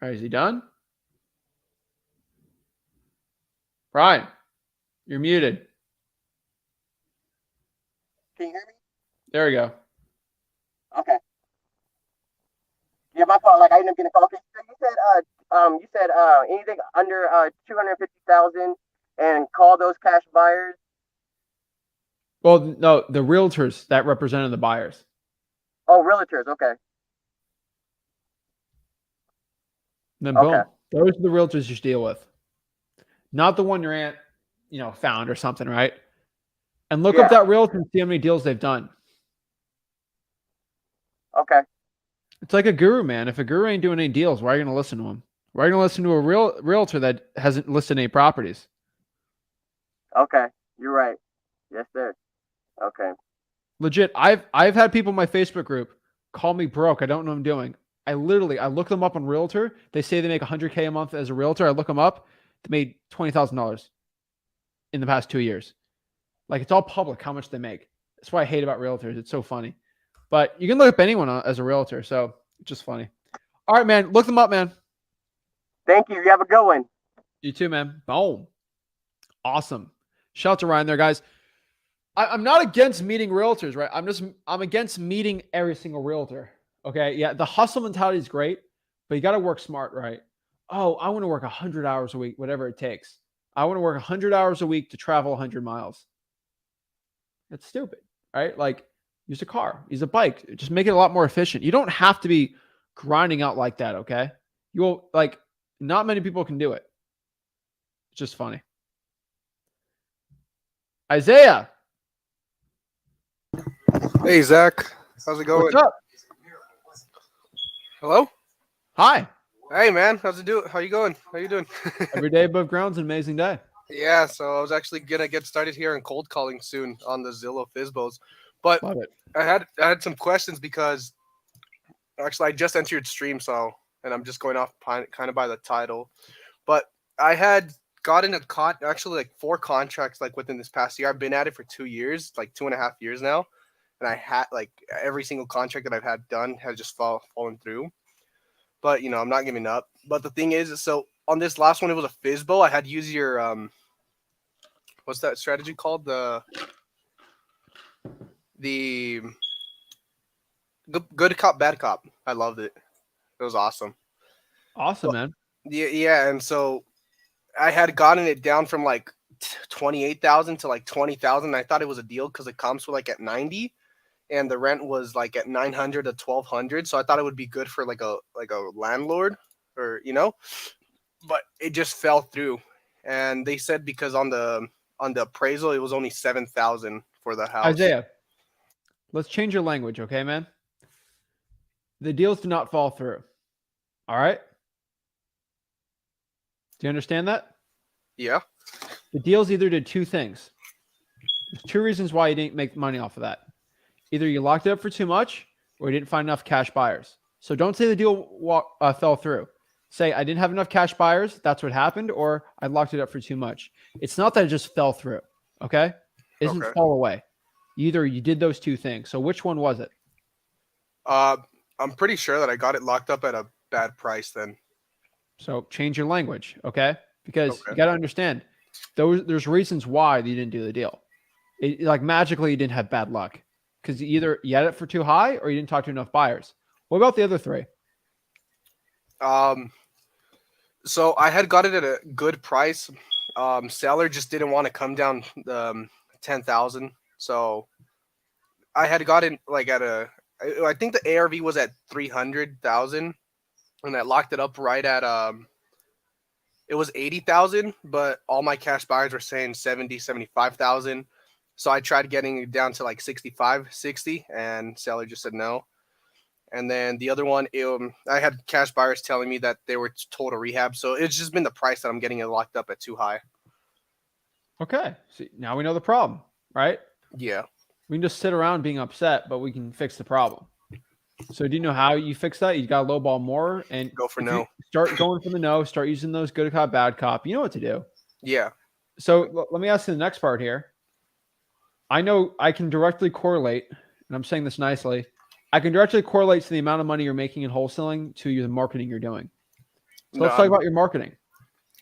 All right, is he done? Brian, you're muted. Can you hear me? There we go. Okay. Yeah, my fault. Like I ended up getting a call. Okay, so you said anything under 250,000 and call those cash buyers. Well, no, the realtors that represented the buyers. Oh, realtors. Okay. And then Okay. boom, those are the realtors you should deal with, not the one your aunt, found or something, right? And look up Yeah. that realtor and see how many deals they've done. Okay. It's like a guru, man. If a guru ain't doing any deals, why are you going to listen to him? Why are you going to listen to a realtor that hasn't listed any properties? Okay. You're right. Yes, sir. Okay. Legit, I've had people in my Facebook group call me broke. I don't know what I'm doing. I look them up on Realtor. They say they make $100K a month as a realtor. I look them up. They made $20,000 in the past 2 years. Like, it's all public how much they make. That's why I hate about realtors. It's so funny. But you can look up anyone as a realtor. So it's just funny. All right, man. Look them up, man. Thank you. You have a good one. You too, man. Boom. Awesome. Shout out to Ryan there, guys. I'm not against meeting realtors, right? I'm against meeting every single realtor. Okay. Yeah. The hustle mentality is great, but you got to work smart, right? Oh, I want to work 100 hours a week, whatever it takes. I want to work 100 hours a week to travel 100 miles. That's stupid, right? Like, use a car, use a bike, just make it a lot more efficient. You don't have to be grinding out like that. Okay. Not many people can do it. It's just funny. Isaiah. Hey, Zach. How's it going? What's up? Hello? Hi. Hey, man. How's it doing? How you going? How you doing? Every day above ground's an amazing day. Yeah, so I was actually going to get started here in cold calling soon on the Zillow Fizbos. But Love it. I had some questions because actually I just entered stream, and I'm just going off kind of by the title. But I had gotten actually like 4 contracts like within this past year. I've been at it for 2 years, like 2.5 years now. And I had like every single contract that I've had done has just fallen through. But I'm not giving up. But the thing is, so on this last one, it was a Fizbo. I had to use your what's that strategy called? The good cop, bad cop. I loved it. It was awesome. Awesome, man. Yeah, and so I had gotten it down from like 28,000 to like 20,000. I thought it was a deal because the comps were like at 90. And the rent was like at 900 to 1,200, so I thought it would be good for like a landlord, or but it just fell through. And they said because on the appraisal it was only 7,000 for the house. Isaiah, let's change your language, okay, man? The deals do not fall through. All right? Do you understand that? Yeah. The deals either did 2 things. There's 2 reasons why you didn't make money off of that. Either you locked it up for too much or you didn't find enough cash buyers. So don't say the deal fell through. Say, I didn't have enough cash buyers. That's what happened. Or I locked it up for too much. It's not that it just fell through. Okay? It doesn't fall away. Either you did those 2 things. So which one was it? I'm pretty sure that I got it locked up at a bad price then. So change your language. Okay? Because you got to understand, there's reasons why you didn't do the deal. Like magically you didn't have bad luck. Because either you had it for too high or you didn't talk to enough buyers. What about the other 3? So I had got it at a good price. Seller just didn't want to come down 10,000. So I had got it like I think the ARV was at 300,000, and I locked it up right at it was 80,000, but all my cash buyers were saying 70, 75,000. So I tried getting it down to like 65, 60, and seller just said no. And then the other one, I had cash buyers telling me that they were total rehab. So it's just been the price that I'm getting it locked up at too high. Okay. See, now we know the problem, right? Yeah. We can just sit around being upset, but we can fix the problem. So do you know how you fix that? You got to lowball more and go for no. Start going for the no. Start using those good cop, bad cop. You know what to do. Yeah. So let me ask you the next part here. I know I can directly correlate, and I'm saying this nicely, I can directly correlate to the amount of money you're making in wholesaling to the marketing you're doing. So let's talk about your marketing.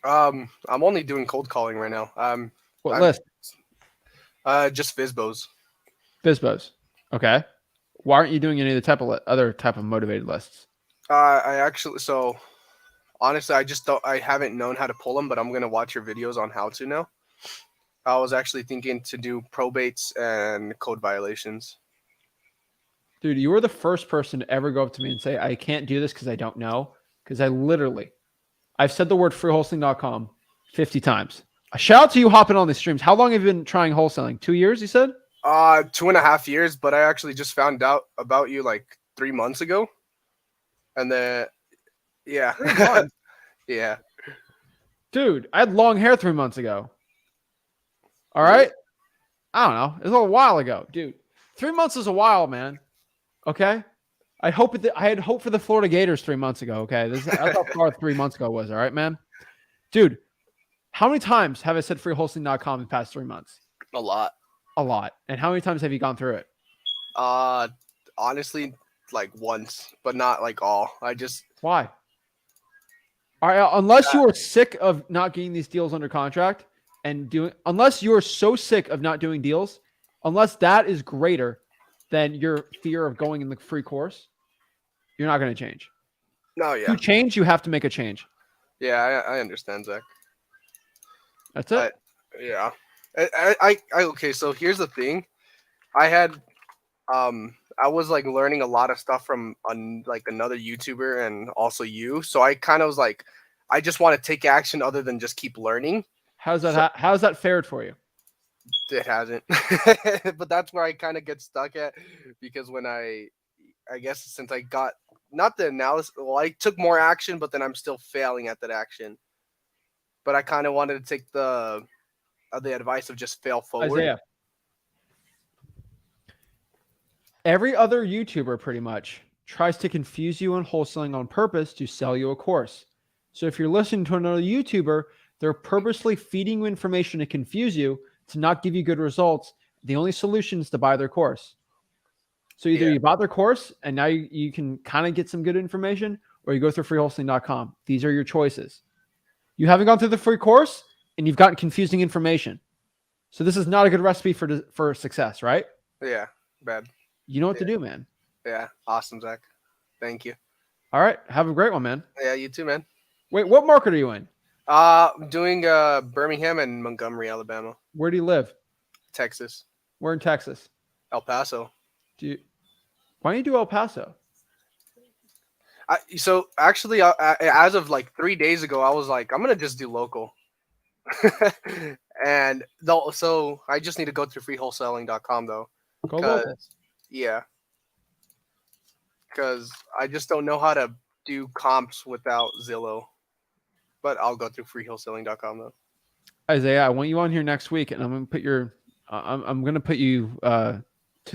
I'm only doing cold calling right now. What list? Just Fizbos. Fizbos. Okay. Why aren't you doing any of the other type of motivated lists? Honestly, I haven't known how to pull them, but I'm going to watch your videos on how to now. I was actually thinking to do probates and code violations. Dude, you were the first person to ever go up to me and say, I can't do this because I don't know. Because I've said the word freewholesaling.com 50 times. A shout out to you hopping on these streams. How long have you been trying wholesaling? 2 years, you said? 2.5 years, but I actually just found out about you like 3 months ago. And then, yeah. 3 months? Yeah. Dude, I had long hair 3 months ago. All right? I don't know. It was a little while ago. Dude, 3 months is a while, man. Okay? I had hope for the Florida Gators 3 months ago, okay? That's how far 3 months ago was, all right, man? Dude, how many times have I said freewholesaling.com in the past 3 months? A lot. A lot. And how many times have you gone through it? Honestly, like once, but not like all. Why? All right, unless you are sick of not getting these deals under contract unless you are so sick of not doing deals, unless that is greater than your fear of going in the free course, you're not going to change. No, yeah. To change, you have to make a change. Yeah, I understand, Zach. That's it. Yeah. I okay, so here's the thing. I was like learning a lot of stuff from like another YouTuber and also you. So I kind of was like, I just want to take action other than just keep learning. How's that fared for you? It hasn't. But that's where I kind of get stuck at, because when I guess since I got not the analysis, well, I took more action, but then I'm still failing at that action. But I kind of wanted to take the advice of just fail forward. Isaiah. Every other YouTuber pretty much tries to confuse you on wholesaling on purpose to sell you a course. So if you're listening to another YouTuber, they're purposely feeding you information to confuse you, to not give you good results. The only solution is to buy their course. So either you bought their course and now you can kind of get some good information, or you go through freewholesaling.com. These are your choices. You haven't gone through the free course and you've gotten confusing information. So this is not a good recipe for success, right? Yeah, bad. You know what to do, man. Yeah, awesome, Zach. Thank you. All right, have a great one, man. Yeah, you too, man. Wait, what market are you in? I'm doing Birmingham and Montgomery, Alabama. Where do you live? Texas. We're in Texas. El Paso. Why don't you do El Paso? So actually, as of like 3 days ago, I was like, I'm gonna just do local. And so I just need to go through freewholesaling.com though. Go local. Yeah. Because I just don't know how to do comps without Zillow. But I'll go through freewholesaling.com though. Isaiah, I want you on here next week, and I'm gonna put I'm gonna put you to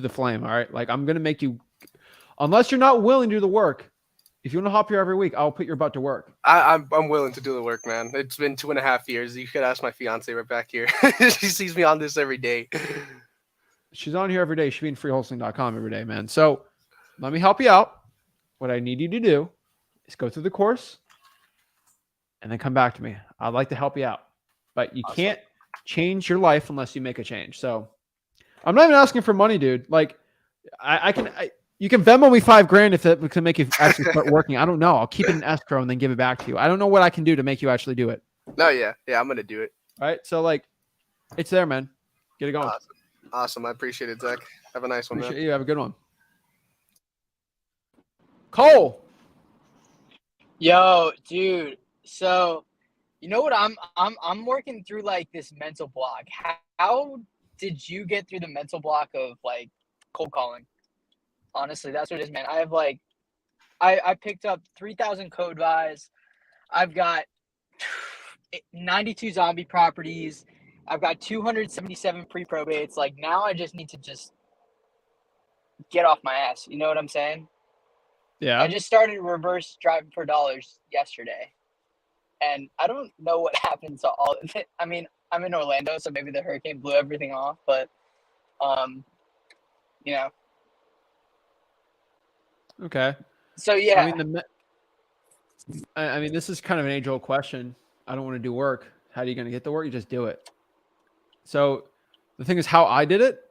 the flame. All right, like I'm gonna make you, unless you're not willing to do the work. If you want to hop here every week, I'll put your butt to work. I'm willing to do the work, man. It's been 2.5 years. You could ask my fiance right back here. She sees me on this every day. She's on here every day. She'll be in freewholesaling.com every day, man. So let me help you out. What I need you to do is go through the course and then come back to me. I'd like to help you out, but you can't change your life unless you make a change. So I'm not even asking for money, dude. Like you can Venmo me $5,000 if it can make you actually start working. I don't know. I'll keep it in escrow and then give it back to you. I don't know what I can do to make you actually do it. No, yeah, I'm gonna do it. All right. So like, it's there, man. Get it going. Awesome. I appreciate it, Zach. Have a nice one, man. Appreciate you. Have a good one. Cole. Yo, dude. So, you know what? I'm working through like this mental block. How did you get through the mental block of like cold calling? Honestly, that's what it is, man. I have like, I picked up 3,000 code buys. I've got 92 zombie properties. I've got 277 pre-probates. Like now I just need to just get off my ass. You know what I'm saying? Yeah. I just started reverse driving for dollars yesterday. And I don't know what happened to all of it. I mean, I'm in Orlando, so maybe the hurricane blew everything off, but you know. Okay. So yeah. I mean, this is kind of an age-old question. I don't want to do work. How are you going to get the work? You just do it. So the thing is, how I did it,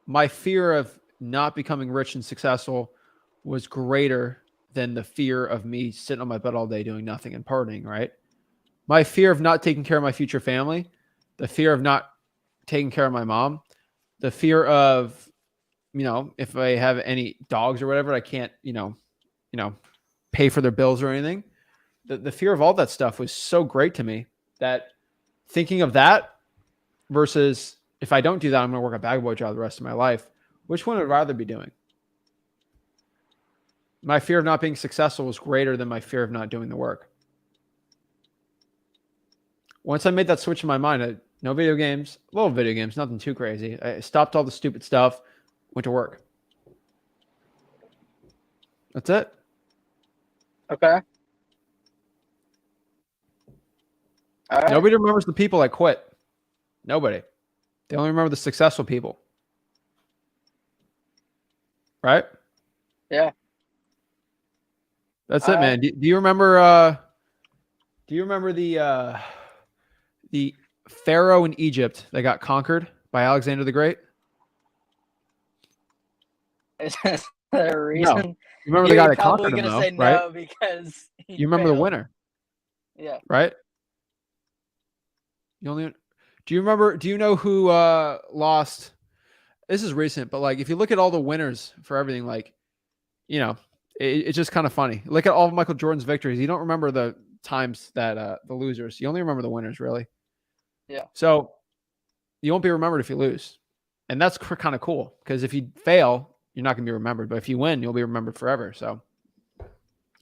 my fear of not becoming rich and successful was greater than the fear of me sitting on my bed all day doing nothing and partying, right? My fear of not taking care of my future family, the fear of not taking care of my mom, the fear of, if I have any dogs or whatever, I can't, pay for their bills or anything. The fear of all that stuff was so great to me that thinking of that versus if I don't do that, I'm going to work a bag boy job the rest of my life. Which one would I rather be doing? My fear of not being successful was greater than my fear of not doing the work. Once I made that switch in my mind, no video games, little video games, nothing too crazy. I stopped all the stupid stuff, went to work. That's it. Okay. All right. Nobody remembers the people that quit. Nobody. They only remember the successful people. Right? Yeah. That's it, man. Do you remember the Pharaoh in Egypt that got conquered by Alexander the Great? Is there a reason? No. You remember the guy that conquered him, gonna though, say right? no because You remember the failed. winner, Yeah. right? Do you know who lost? This is recent, but like if you look at all the winners for everything, like, it's just kind of funny. Look at all of Michael Jordan's victories. You don't remember the times that the losers. You only remember the winners, really. Yeah. So you won't be remembered if you lose. And that's kind of cool because if you fail, you're not going to be remembered. But if you win, you'll be remembered forever. So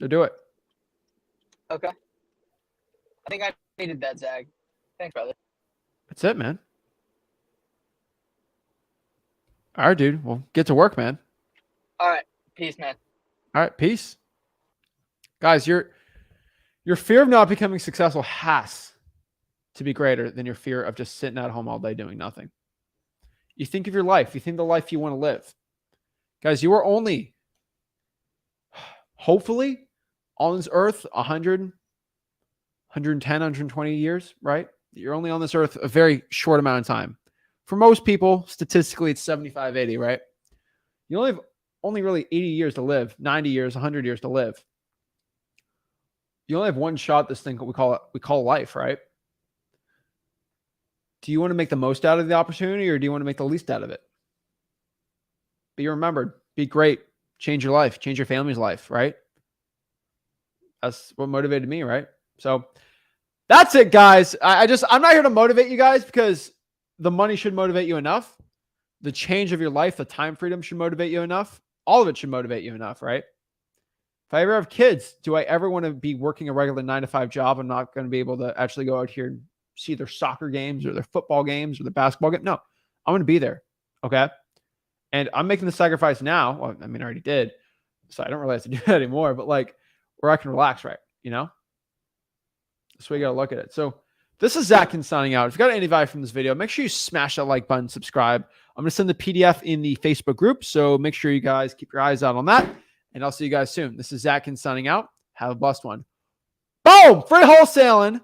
do it. Okay. I think I needed that, Zach. Thanks, brother. That's it, man. All right, dude. Well, get to work, man. All right. Peace, man. All right. Peace. Guys, your fear of not becoming successful has to be greater than your fear of just sitting at home all day doing nothing. You think of your life. You think the life you want to live. Guys, you are only, hopefully, on this earth 100, 110, 120 years, right? You're only on this earth a very short amount of time. For most people, statistically, it's 75, 80, right? You only have really 80 years to live, 90 years, 100 years to live. You only have one shot at this thing we call life, right? Do you want to make the most out of the opportunity or do you want to make the least out of it? Be remembered. Be great. Change your life. Change your family's life, right? That's what motivated me, right? So that's it, guys. I'm not here to motivate you guys because the money should motivate you enough. The change of your life, the time freedom should motivate you enough. All of it should motivate you enough, right? If I ever have kids, do I ever want to be working a regular 9-to-5 job? I'm not going to be able to actually go out here and see their soccer games or their football games or their basketball game. No, I'm going to be there. Okay. And I'm making the sacrifice now. Well, I mean, I already did. So I don't really have to do that anymore, but like where I can relax, right? That's the way you got to look at it. So this is Zach Ginn signing out. If you got any value from this video, make sure you smash that like button, subscribe. I'm going to send the PDF in the Facebook group. So make sure you guys keep your eyes out on that. And I'll see you guys soon. This is Zach Ginn signing out. Have a blessed one. Boom! Free wholesaling.